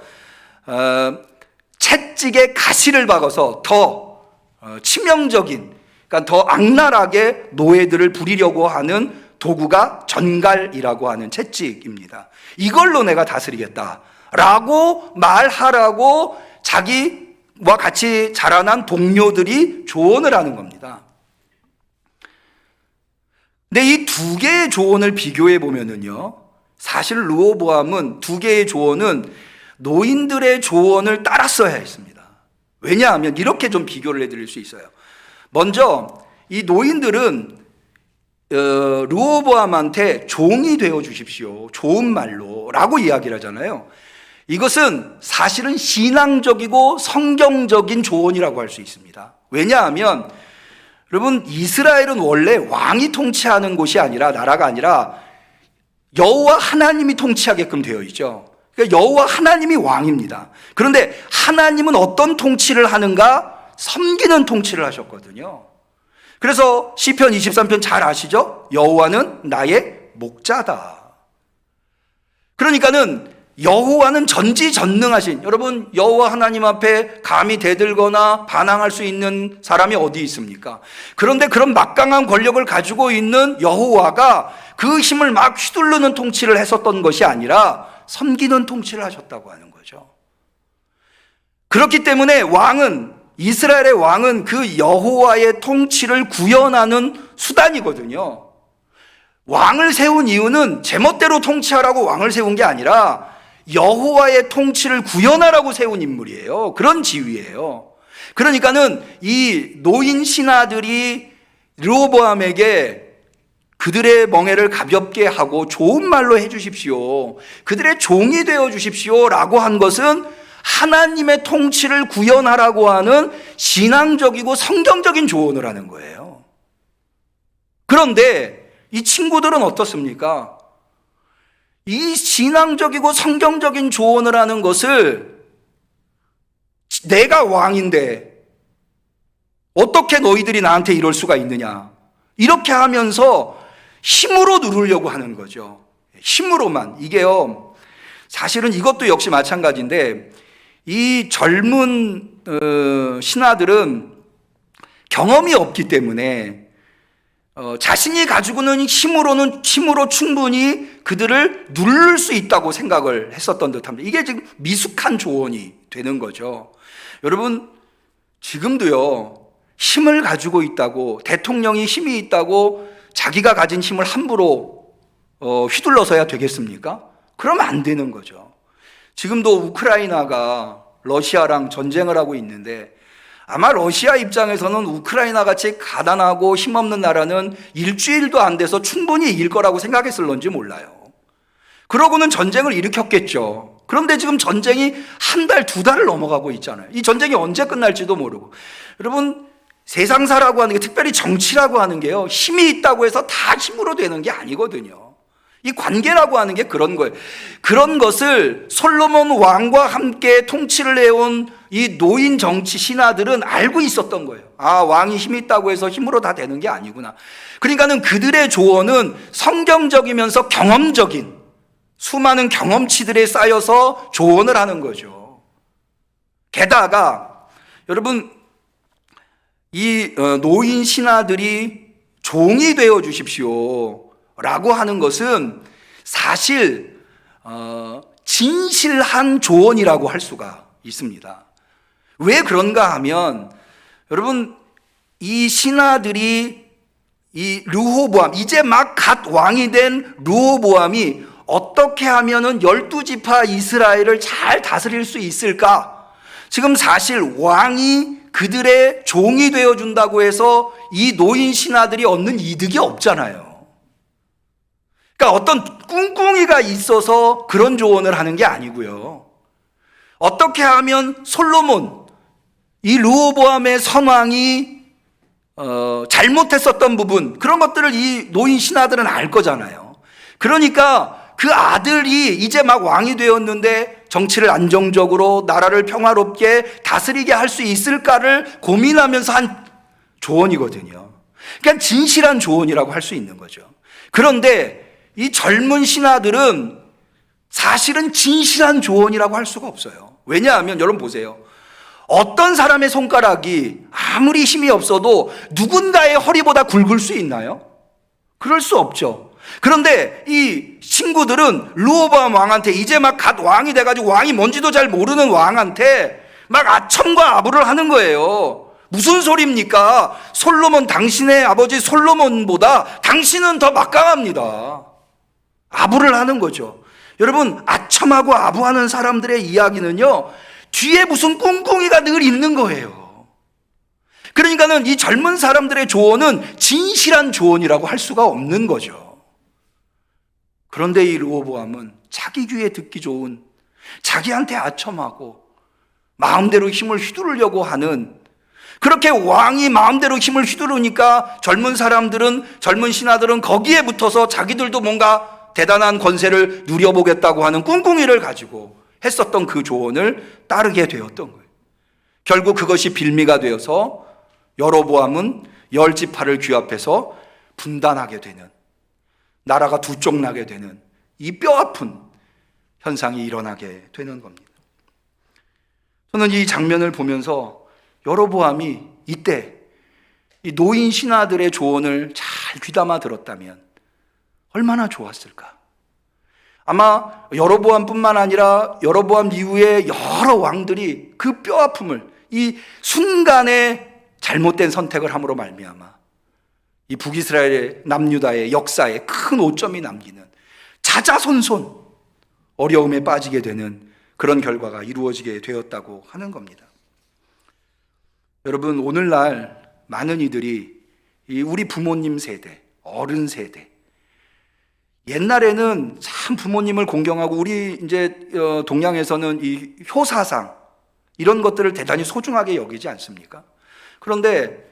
채찍에 가시를 박아서 더 치명적인, 그러니까 더 악랄하게 노예들을 부리려고 하는 도구가 전갈이라고 하는 채찍입니다. 이걸로 내가 다스리겠다라고 말하라고 자기와 같이 자라난 동료들이 조언을 하는 겁니다. 근데 이 두 개의 조언을 비교해 보면은요, 사실 르호보암은 두 개의 조언은 노인들의 조언을 따랐어야 했습니다. 왜냐하면 이렇게 좀 비교를 해드릴 수 있어요. 먼저 이 노인들은 르호보암한테 종이 되어 주십시오, 좋은 말로 라고 이야기를 하잖아요. 이것은 사실은 신앙적이고 성경적인 조언이라고 할 수 있습니다. 왜냐하면 여러분, 이스라엘은 원래 왕이 통치하는 곳이 아니라, 나라가 아니라 여호와 하나님이 통치하게끔 되어 있죠. 그러니까 여호와 하나님이 왕입니다. 그런데 하나님은 어떤 통치를 하는가? 섬기는 통치를 하셨거든요. 그래서 시편 23편 잘 아시죠? 여호와는 나의 목자다. 그러니까는 여호와는 전지전능하신, 여러분, 여호와 하나님 앞에 감히 대들거나 반항할 수 있는 사람이 어디 있습니까? 그런데 그런 막강한 권력을 가지고 있는 여호와가 그 힘을 막 휘두르는 통치를 했었던 것이 아니라 섬기는 통치를 하셨다고 하는 거죠. 그렇기 때문에 이스라엘의 왕은 그 여호와의 통치를 구현하는 수단이거든요. 왕을 세운 이유는 제멋대로 통치하라고 왕을 세운 게 아니라 여호와의 통치를 구현하라고 세운 인물이에요. 그런 지위예요. 그러니까는 이 노인 신하들이 르호보암에게 그들의 멍에를 가볍게 하고 좋은 말로 해 주십시오, 그들의 종이 되어 주십시오 라고 한 것은 하나님의 통치를 구현하라고 하는 신앙적이고 성경적인 조언을 하는 거예요. 그런데 이 친구들은 어떻습니까? 이 신앙적이고 성경적인 조언을 하는 것을 내가 왕인데 어떻게 너희들이 나한테 이럴 수가 있느냐, 이렇게 하면서 힘으로 누르려고 하는 거죠. 힘으로만. 이게요, 사실은 이것도 역시 마찬가지인데, 이 젊은 신하들은 경험이 없기 때문에 자신이 가지고는 힘으로 충분히 그들을 누를 수 있다고 생각을 했었던 듯합니다. 이게 지금 미숙한 조언이 되는 거죠. 여러분, 지금도요, 힘을 가지고 있다고, 대통령이 힘이 있다고 자기가 가진 힘을 함부로 휘둘러서야 되겠습니까? 그러면 안 되는 거죠. 지금도 우크라이나가 러시아랑 전쟁을 하고 있는데 아마 러시아 입장에서는 우크라이나 같이 가난하고 힘없는 나라는 일주일도 안 돼서 충분히 이길 거라고 생각했을런지 몰라요. 그러고는 전쟁을 일으켰겠죠. 그런데 지금 전쟁이 한 달, 두 달을 넘어가고 있잖아요. 이 전쟁이 언제 끝날지도 모르고. 여러분, 세상사라고 하는 게, 특별히 정치라고 하는 게요, 힘이 있다고 해서 다 힘으로 되는 게 아니거든요. 이 관계라고 하는 게 그런 거예요. 그런 것을 솔로몬 왕과 함께 통치를 해온 이 노인 정치 신하들은 알고 있었던 거예요. 아, 왕이 힘이 있다고 해서 힘으로 다 되는 게 아니구나. 그러니까는 그들의 조언은 성경적이면서 경험적인 수많은 경험치들에 쌓여서 조언을 하는 거죠. 게다가 여러분, 이 노인 신하들이 종이 되어 주십시오 라고 하는 것은 사실 진실한 조언이라고 할 수가 있습니다. 왜 그런가 하면 여러분, 이 신하들이 이 르호보암, 이제 막 갓 왕이 된 르호보암이 어떻게 하면은 12지파 이스라엘을 잘 다스릴 수 있을까? 지금 사실 왕이 그들의 종이 되어준다고 해서 이 노인 신하들이 얻는 이득이 없잖아요. 그러니까 어떤 꿍꿍이가 있어서 그런 조언을 하는 게 아니고요. 어떻게 하면 솔로몬, 이 르호보암의 선왕이 잘못했었던 부분, 그런 것들을 이 노인 신하들은 알 거잖아요. 그러니까 그 아들이 이제 막 왕이 되었는데 정치를 안정적으로 나라를 평화롭게 다스리게 할 수 있을까를 고민하면서 한 조언이거든요. 그러니까 진실한 조언이라고 할 수 있는 거죠. 그런데 이 젊은 신하들은 사실은 진실한 조언이라고 할 수가 없어요. 왜냐하면 여러분 보세요. 어떤 사람의 손가락이 아무리 힘이 없어도 누군가의 허리보다 굵을 수 있나요? 그럴 수 없죠. 그런데 이 친구들은 르호보암 왕한테, 이제 막 갓 왕이 돼가지고 왕이 뭔지도 잘 모르는 왕한테 막 아첨과 아부를 하는 거예요. 무슨 소리입니까? 솔로몬, 당신의 아버지 솔로몬보다 당신은 더 막강합니다. 아부를 하는 거죠. 여러분, 아첨하고 아부하는 사람들의 이야기는요, 뒤에 무슨 꿍꿍이가 늘 있는 거예요. 그러니까는 이 젊은 사람들의 조언은 진실한 조언이라고 할 수가 없는 거죠. 그런데 이 르호보암은 자기 귀에 듣기 좋은, 자기한테 아첨하고 마음대로 힘을 휘두르려고 하는, 그렇게 왕이 마음대로 힘을 휘두르니까 젊은 사람들은, 젊은 신하들은 거기에 붙어서 자기들도 뭔가 대단한 권세를 누려보겠다고 하는 꿍꿍이를 가지고 했었던 그 조언을 따르게 되었던 거예요. 결국 그것이 빌미가 되어서 여로보암은 10지파를 귀합해서 분단하게 되는, 나라가 두 쪽 나게 되는 이 뼈아픈 현상이 일어나게 되는 겁니다. 저는 이 장면을 보면서 여로보암이 이때 이 노인 신하들의 조언을 잘 귀담아 들었다면 얼마나 좋았을까. 아마 여로보암뿐만 아니라 여로보암 이후에 여러 왕들이 그 뼈아픔을, 이 순간에 잘못된 선택을 함으로 말미암아 이 북이스라엘의 남유다의 역사에 큰 오점이 남기는, 자자손손 어려움에 빠지게 되는 그런 결과가 이루어지게 되었다고 하는 겁니다. 여러분, 오늘날 많은 이들이 우리 부모님 세대, 어른 세대, 옛날에는 참 부모님을 공경하고, 우리 이제 동양에서는 이 효사상 이런 것들을 대단히 소중하게 여기지 않습니까? 그런데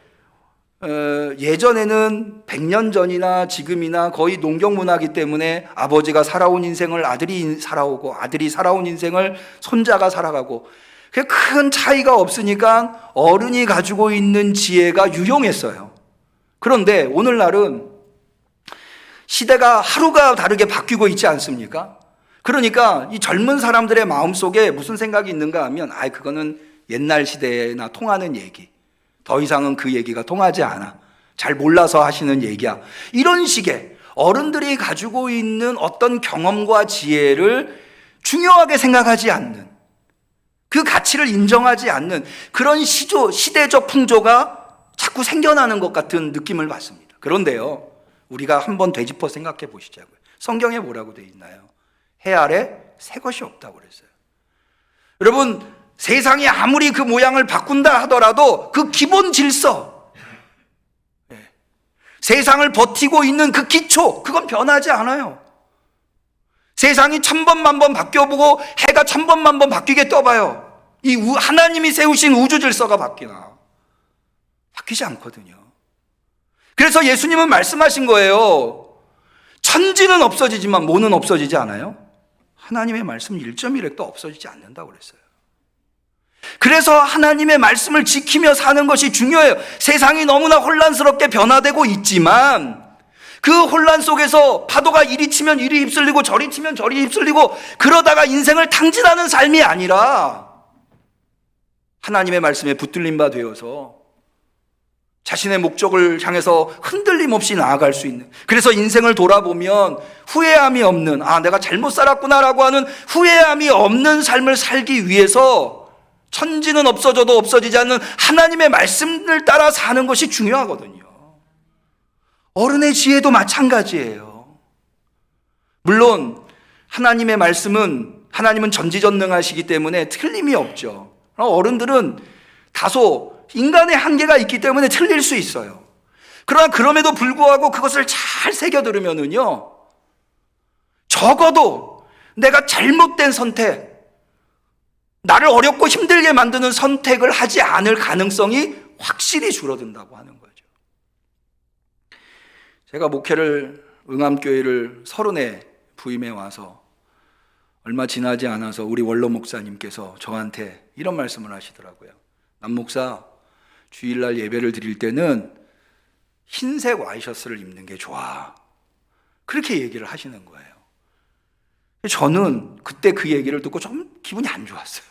예전에는 100년 전이나 지금이나 거의 농경 문화이기 때문에 아버지가 살아온 인생을 아들이 살아오고, 아들이 살아온 인생을 손자가 살아가고, 큰 차이가 없으니까 어른이 가지고 있는 지혜가 유용했어요. 그런데 오늘날은 시대가 하루가 다르게 바뀌고 있지 않습니까? 그러니까 이 젊은 사람들의 마음속에 무슨 생각이 있는가 하면, 그거는 옛날 시대나 통하는 얘기, 더 이상은 그 얘기가 통하지 않아, 잘 몰라서 하시는 얘기야, 이런 식의 어른들이 가지고 있는 어떤 경험과 지혜를 중요하게 생각하지 않는, 그 가치를 인정하지 않는 그런 시대적 풍조가 자꾸 생겨나는 것 같은 느낌을 받습니다. 그런데요, 우리가 한번 되짚어 생각해 보시자고요. 성경에 뭐라고 되어 있나요? 해 아래 새 것이 없다고 그랬어요. 여러분, 세상이 아무리 그 모양을 바꾼다 하더라도 그 기본 질서, 세상을 버티고 있는 그 기초, 그건 변하지 않아요. 세상이 1000번 만번 바뀌어보고 해가 1000번 만번 바뀌게 떠봐요. 이 하나님이 세우신 우주 질서가 바뀌나? 바뀌지 않거든요. 그래서 예수님은 말씀하신 거예요. 천지는 없어지지만 뭐는 없어지지 않아요? 하나님의 말씀 1.1획도 없어지지 않는다고 그랬어요. 그래서 하나님의 말씀을 지키며 사는 것이 중요해요. 세상이 너무나 혼란스럽게 변화되고 있지만 그 혼란 속에서 파도가 이리 치면 이리 휩쓸리고 저리 치면 저리 휩쓸리고 그러다가 인생을 탕진하는 삶이 아니라 하나님의 말씀에 붙들린 바 되어서 자신의 목적을 향해서 흔들림 없이 나아갈 수 있는, 그래서 인생을 돌아보면 후회함이 없는, 내가 잘못 살았구나라고 하는 후회함이 없는 삶을 살기 위해서 천지는 없어져도 없어지지 않는 하나님의 말씀을 따라 사는 것이 중요하거든요. 어른의 지혜도 마찬가지예요. 물론 하나님의 말씀은, 하나님은 전지전능하시기 때문에 틀림이 없죠. 어른들은 다소 인간의 한계가 있기 때문에 틀릴 수 있어요. 그러나 그럼에도 불구하고 그것을 잘 새겨 들으면은요, 적어도 내가 잘못된 선택, 나를 어렵고 힘들게 만드는 선택을 하지 않을 가능성이 확실히 줄어든다고 하는 거죠. 제가 목회를, 응암교회를 30에 부임해 와서 얼마 지나지 않아서 우리 원로 목사님께서 저한테 이런 말씀을 하시더라고요. 남 목사, 주일날 예배를 드릴 때는 흰색 와이셔츠를 입는 게 좋아. 그렇게 얘기를 하시는 거예요. 저는 그때 그 얘기를 듣고 좀 기분이 안 좋았어요.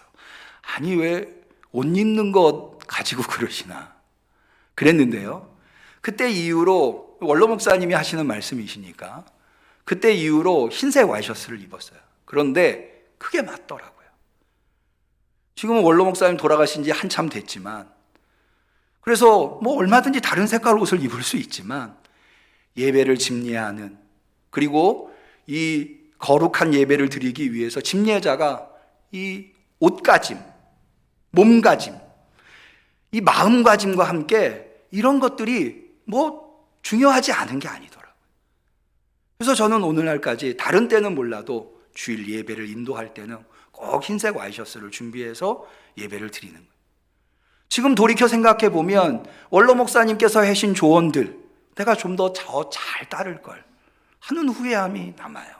아니, 왜 옷 입는 것 가지고 그러시나. 그랬는데요, 그때 이후로, 원로 목사님이 하시는 말씀이시니까 그때 이후로 흰색 와이셔츠를 입었어요. 그런데 그게 맞더라고요. 지금은 원로 목사님 돌아가신 지 한참 됐지만, 그래서 뭐 얼마든지 다른 색깔 옷을 입을 수 있지만 예배를 집례하는, 그리고 이 거룩한 예배를 드리기 위해서 집례자가 이 옷가짐, 몸가짐, 이 마음가짐과 함께 이런 것들이 뭐 중요하지 않은 게 아니더라고요. 그래서 저는 오늘날까지 다른 때는 몰라도 주일 예배를 인도할 때는 꼭 흰색 와이셔츠를 준비해서 예배를 드리는 거예요. 지금 돌이켜 생각해 보면 원로 목사님께서 하신 조언들, 내가 좀 더 잘 따를 걸 하는 후회함이 남아요.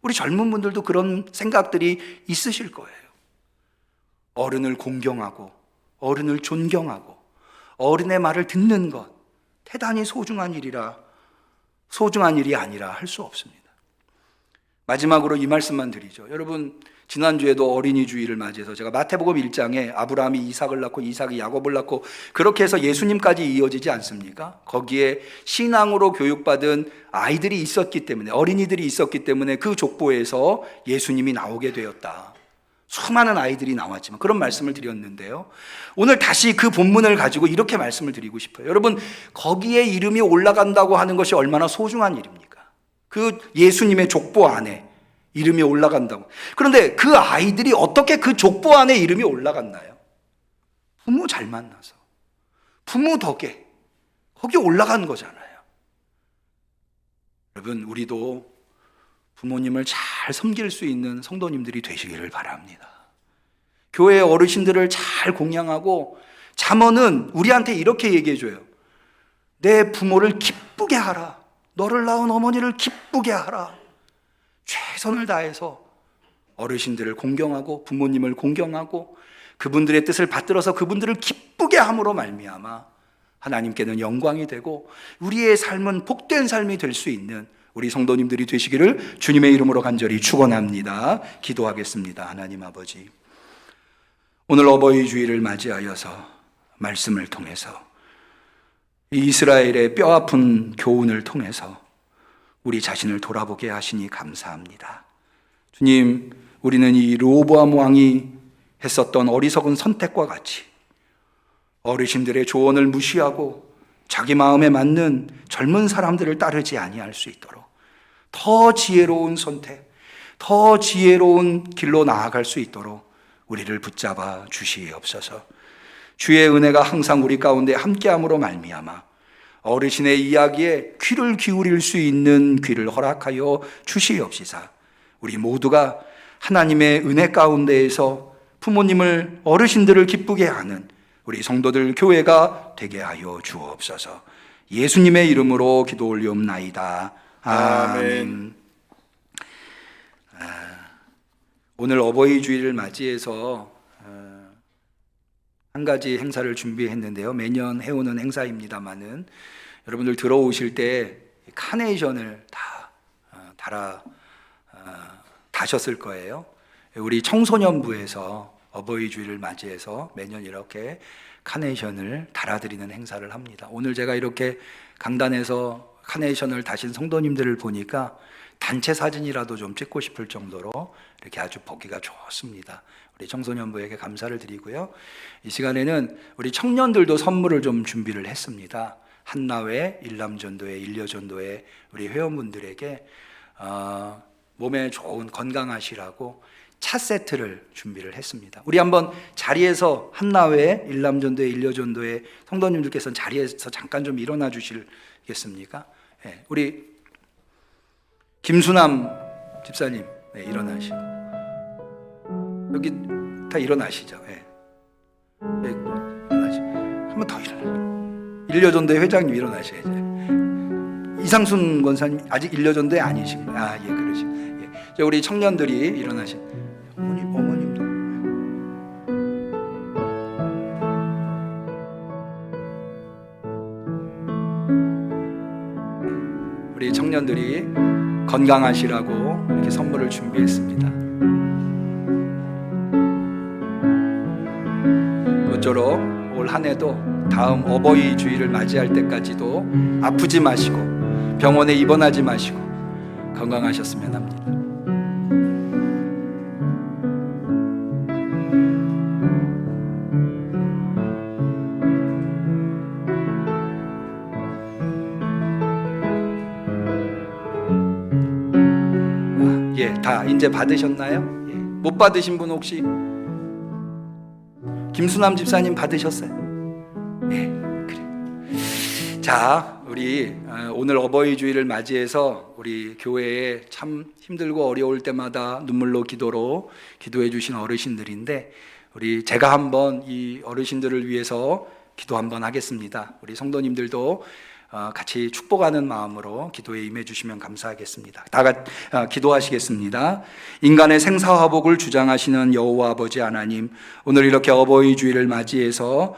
우리 젊은 분들도 그런 생각들이 있으실 거예요. 어른을 공경하고 어른을 존경하고 어른의 말을 듣는 것, 대단히 소중한 일이 아니라 할 수 없습니다. 마지막으로 이 말씀만 드리죠. 여러분, 지난주에도 어린이 주일을 맞이해서 제가 마태복음 1장에 아브라함이 이삭을 낳고 이삭이 야곱을 낳고 그렇게 해서 예수님까지 이어지지 않습니까? 거기에 신앙으로 교육받은 아이들이 있었기 때문에, 어린이들이 있었기 때문에 그 족보에서 예수님이 나오게 되었다. 수많은 아이들이 나왔지만 그런 말씀을 드렸는데요, 오늘 다시 그 본문을 가지고 이렇게 말씀을 드리고 싶어요. 여러분, 거기에 이름이 올라간다고 하는 것이 얼마나 소중한 일입니까? 그 예수님의 족보 안에 이름이 올라간다고. 그런데 그 아이들이 어떻게 그 족보 안에 이름이 올라갔나요? 부모 잘 만나서, 부모 덕에 거기 올라간 거잖아요. 여러분, 우리도 부모님을 잘 섬길 수 있는 성도님들이 되시기를 바랍니다. 교회의 어르신들을 잘 공양하고, 잠언은 우리한테 이렇게 얘기해줘요. 내 부모를 기쁘게 하라. 너를 낳은 어머니를 기쁘게 하라. 최선을 다해서 어르신들을 공경하고 부모님을 공경하고 그분들의 뜻을 받들어서 그분들을 기쁘게 함으로 말미암아 하나님께는 영광이 되고 우리의 삶은 복된 삶이 될 수 있는 우리 성도님들이 되시기를 주님의 이름으로 간절히 축원합니다. 기도하겠습니다. 하나님 아버지, 오늘 어버이 주일을 맞이하여서 말씀을 통해서 이스라엘의 뼈아픈 교훈을 통해서 우리 자신을 돌아보게 하시니 감사합니다. 주님, 우리는 이 르호보암 왕이 했었던 어리석은 선택과 같이 어르신들의 조언을 무시하고 자기 마음에 맞는 젊은 사람들을 따르지 아니할 수 있도록 더 지혜로운 선택, 더 지혜로운 길로 나아갈 수 있도록 우리를 붙잡아 주시옵소서. 주의 은혜가 항상 우리 가운데 함께함으로 말미암아 어르신의 이야기에 귀를 기울일 수 있는 귀를 허락하여 주시옵시사. 우리 모두가 하나님의 은혜 가운데에서 부모님을, 어르신들을 기쁘게 하는 우리 성도들 교회가 되게 하여 주옵소서. 예수님의 이름으로 기도 올리옵나이다. 아멘. 오늘 어버이 주일을 맞이해서 한 가지 행사를 준비했는데요. 매년 해오는 행사입니다만은 여러분들 들어오실 때 카네이션을 다 다셨을 거예요. 우리 청소년부에서 어버이 주일을 맞이해서 매년 이렇게 카네이션을 달아드리는 행사를 합니다. 오늘 제가 이렇게 강단에서 카네이션을 다신 성도님들을 보니까 단체 사진이라도 좀 찍고 싶을 정도로 이렇게 아주 보기가 좋습니다. 우리 청소년부에게 감사를 드리고요. 이 시간에는 우리 청년들도 선물을 좀 준비를 했습니다. 한나회, 일남전도회, 일려전도회 우리 회원분들에게 몸에 좋은 건강하시라고 차 세트를 준비를 했습니다. 우리 한번 자리에서 한나회, 일남전도회, 일려전도회 성도님들께서는 자리에서 잠깐 좀 일어나 주시겠습니까? 네, 우리 김수남 집사님, 네, 일어나시고 여기 다 일어나시죠. 네. 네, 일어나시. 한 번 더 일어나. 일려전도회 회장님 일어나셔야죠. 이상순 권사님 아직 일려전도회 아니십니다. 예, 그러시. 예. 자, 우리 청년들이 일어나신. 어머님도. 우리 청년들이 건강하시라고 이렇게 선물을 준비했습니다. 모쪼록 올 한 해도 다음 어버이 주일을 맞이할 때까지도 아프지 마시고 병원에 입원하지 마시고 건강하셨으면 합니다. 예, 다 이제 받으셨나요? 예. 못 받으신 분 혹시? 김수남 집사님 받으셨어요? 예, 그래. 자, 우리 오늘 어버이 주일을 맞이해서 우리 교회에 참 힘들고 어려울 때마다 눈물로 기도로 기도해 주신 어르신들인데 제가 한번 이 어르신들을 위해서 기도 한번 하겠습니다. 우리 성도님들도 같이 축복하는 마음으로 기도에 임해 주시면 감사하겠습니다. 다 같이 기도하시겠습니다. 인간의 생사화복을 주장하시는 여호와 아버지 하나님, 오늘 이렇게 어버이 주일을 맞이해서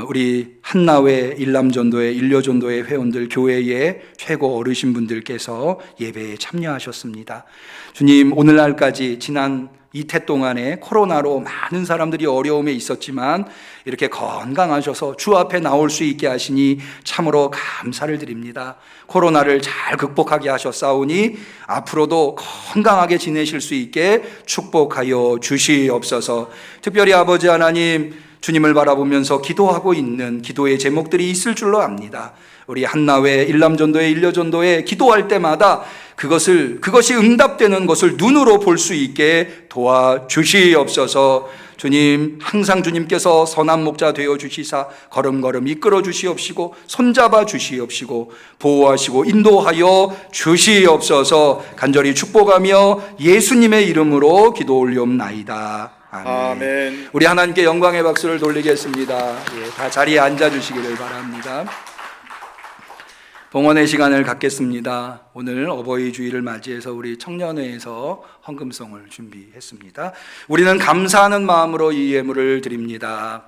우리 한나회, 일남전도회, 일려전도회 회원들, 교회의 최고 어르신분들께서 예배에 참여하셨습니다. 주님, 오늘날까지 지난 이태 동안에 코로나로 많은 사람들이 어려움에 있었지만 이렇게 건강하셔서 주 앞에 나올 수 있게 하시니 참으로 감사를 드립니다. 코로나를 잘 극복하게 하셨사오니 앞으로도 건강하게 지내실 수 있게 축복하여 주시옵소서. 특별히 아버지 하나님, 주님을 바라보면서 기도하고 있는 기도의 제목들이 있을 줄로 압니다. 우리 한나회, 일남전도회, 일려전도회 기도할 때마다 그것이 응답되는 것을 눈으로 볼 수 있게 도와주시옵소서. 주님, 항상 주님께서 선한 목자 되어 주시사 걸음걸음 이끌어 주시옵시고 손잡아 주시옵시고 보호하시고 인도하여 주시옵소서. 간절히 축복하며 예수님의 이름으로 기도 올리옵나이다. 아멘. 아멘. 우리 하나님께 영광의 박수를 돌리겠습니다. 예, 다 자리에 앉아 주시기를 바랍니다. 봉헌의 시간을 갖겠습니다. 오늘 어버이 주일을 맞이해서 우리 청년회에서 헌금송을 준비했습니다. 우리는 감사하는 마음으로 이 예물을 드립니다.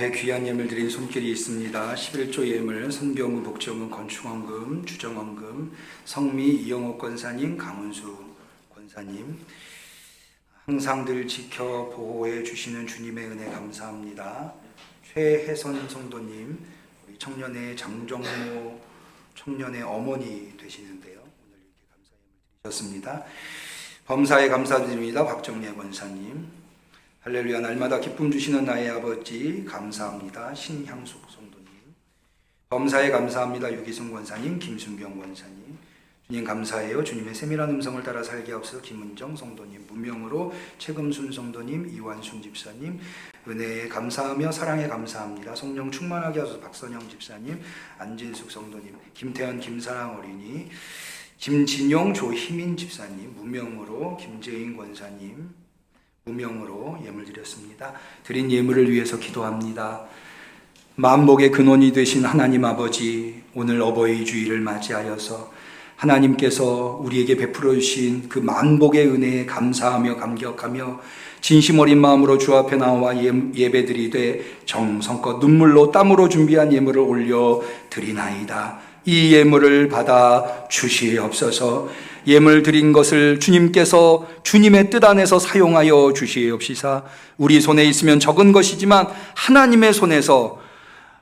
앞에 귀한 예물 드린 손길이 있습니다. 11조 예물 선경우 복정은 건축원금 주정원금 성미 이영옥 권사님 강은수 권사님 항상 늘 지켜 보호해 주시는 주님의 은혜 감사합니다. 최혜선 성도님 우리 청년의 장정모 청년의 어머니 되시는데요. 오늘 이렇게 감사 예물 드리셨습니다. 범사에 감사드립니다. 박정례 권사님 할렐루야 날마다 기쁨 주시는 나의 아버지 감사합니다. 신향숙 성도님 범사에 감사합니다. 유기승 권사님 김순경 권사님 주님 감사해요. 주님의 세밀한 음성을 따라 살게 하옵소서. 김은정 성도님 무명으로 최금순 성도님 이완순 집사님 은혜에 감사하며 사랑에 감사합니다. 성령 충만하게 하소서. 박선영 집사님 안진숙 성도님 김태현 김사랑 어린이 김진용 조희민 집사님 무명으로 김재인 권사님 무명으로 예물 드렸습니다. 드린 예물을 위해서 기도합니다. 만복의 근원이 되신 하나님 아버지 오늘 어버이 주일을 맞이하여서 하나님께서 우리에게 베풀어 주신 그 만복의 은혜에 감사하며 감격하며 진심 어린 마음으로 주 앞에 나와 예배드리되 정성껏 눈물로 땀으로 준비한 예물을 올려 드리나이다. 이 예물을 받아 주시옵소서. 예물 드린 것을 주님께서 주님의 뜻 안에서 사용하여 주시옵시사. 우리 손에 있으면 적은 것이지만 하나님의 손에서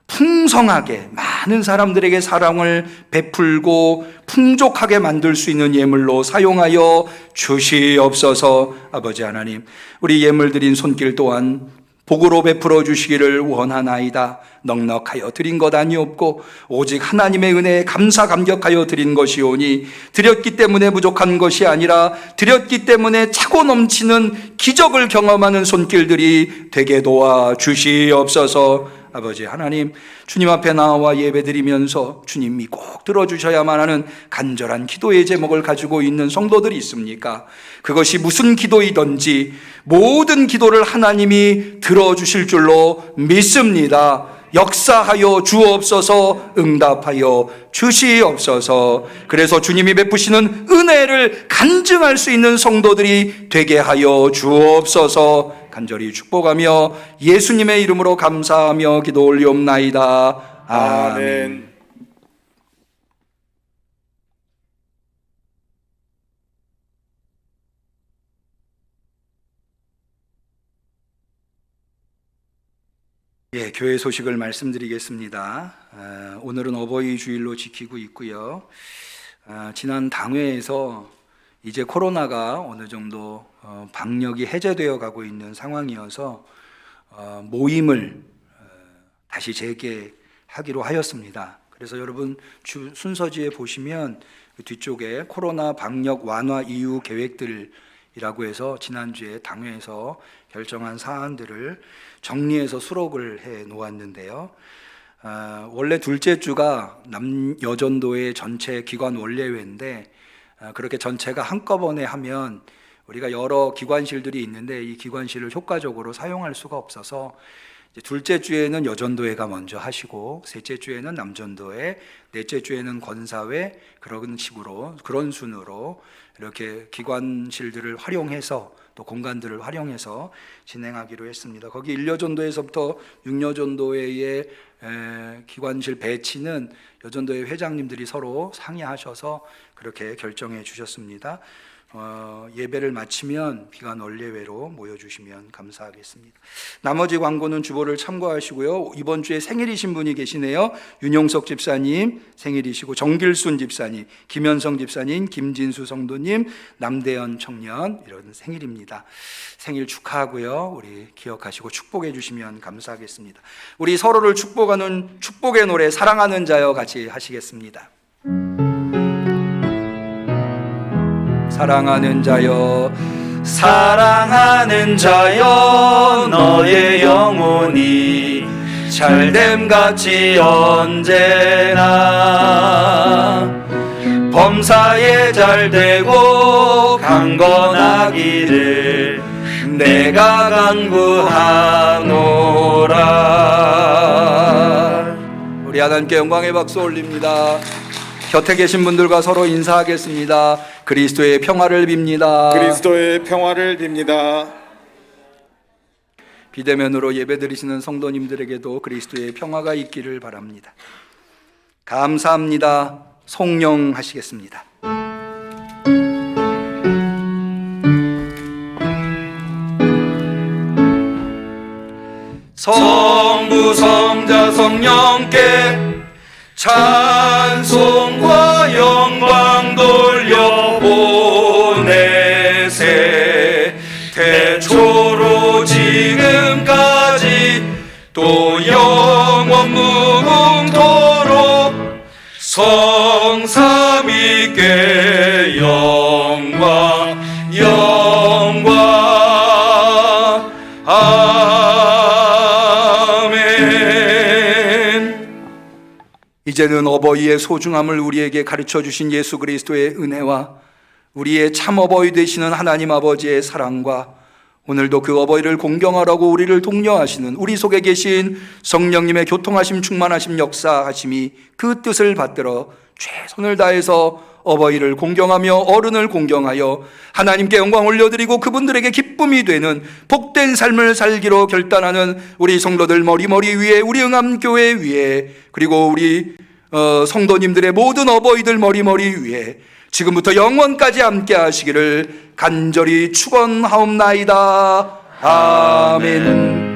풍성하게 많은 사람들에게 사랑을 베풀고 풍족하게 만들 수 있는 예물로 사용하여 주시옵소서. 아버지 하나님 우리 예물 드린 손길 또한 복으로 베풀어 주시기를 원하나이다. 넉넉하여 드린 것 아니옵고 오직 하나님의 은혜에 감사 감격하여 드린 것이오니 드렸기 때문에 부족한 것이 아니라 드렸기 때문에 차고 넘치는 기적을 경험하는 손길들이 되게 도와 주시옵소서. 아버지 하나님 주님 앞에 나와 예배드리면서 주님이 꼭 들어주셔야만 하는 간절한 기도의 제목을 가지고 있는 성도들이 있습니까? 그것이 무슨 기도이든지 모든 기도를 하나님이 들어주실 줄로 믿습니다. 역사하여 주옵소서. 응답하여 주시옵소서. 그래서 주님이 베푸시는 은혜를 간증할 수 있는 성도들이 되게 하여 주옵소서. 간절히 축복하며 예수님의 이름으로 감사하며 기도 올리옵나이다. 아멘. 예, 교회 소식을 말씀드리겠습니다. 오늘은 어버이 주일로 지키고 있고요. 지난 당회에서 이제 코로나가 어느 정도 방역이 해제되어 가고 있는 상황이어서 모임을 다시 재개하기로 하였습니다. 그래서 여러분 순서지에 보시면 그 뒤쪽에 코로나 방역 완화 이후 계획들이라고 해서 지난주에 당회에서 결정한 사안들을 정리해서 수록을 해 놓았는데요. 원래 둘째 주가 남여전도회 전체 기관 원례회인데 그렇게 전체가 한꺼번에 하면 우리가 여러 기관실들이 있는데 이 기관실을 효과적으로 사용할 수가 없어서 이제 둘째 주에는 여전도회가 먼저 하시고 셋째 주에는 남전도회, 넷째 주에는 권사회 그런 순으로 이렇게 기관실들을 활용해서 또 공간들을 활용해서 진행하기로 했습니다. 거기 1여전도에서부터 6여전도회의 기관실 배치는 여전도회 회장님들이 서로 상의하셔서 그렇게 결정해 주셨습니다. 예배를 마치면 비관 원례회로 모여주시면 감사하겠습니다. 나머지 광고는 주보를 참고하시고요. 이번 주에 생일이신 분이 계시네요. 윤용석 집사님 생일이시고 정길순 집사님, 김현성 집사님, 김진수 성도님, 남대현 청년 이런 생일입니다. 생일 축하하고요. 우리 기억하시고 축복해 주시면 감사하겠습니다. 우리 서로를 축복하는 축복의 노래 사랑하는 자여 같이 하시겠습니다. 사랑하는 자여 사랑하는 자여 너의 영혼이 잘됨같이 언제나 범사에 잘되고 강건하기를 내가 간구하노라. 우리 하나님께 영광의 박수 올립니다. 곁에 계신 분들과 서로 인사하겠습니다. 그리스도의 평화를 빕니다. 그리스도의 평화를 빕니다. 비대면으로 예배드리시는 성도님들에게도 그리스도의 평화가 있기를 바랍니다. 감사합니다. 송영하시겠습니다. 성부 성자 성령께 찬송과 영광 돌려 보내세. 태초로 지금까지 또 영원 무궁토록 성삼위께 영광 영광 아멘. 이제는 어버이의 소중함을 우리에게 가르쳐 주신 예수 그리스도의 은혜와 우리의 참 어버이 되시는 하나님 아버지의 사랑과 오늘도 그 어버이를 공경하라고 우리를 독려하시는 우리 속에 계신 성령님의 교통하심 충만하심 역사하심이 그 뜻을 받들어 최선을 다해서 어버이를 공경하며 어른을 공경하여 하나님께 영광 올려드리고 그분들에게 기쁨이 되는 복된 삶을 살기로 결단하는 우리 성도들 머리머리 위에, 우리 응암교회 위에, 그리고 우리 성도님들의 모든 어버이들 머리머리 위에 지금부터 영원까지 함께 하시기를 간절히 축원하옵나이다. 아멘.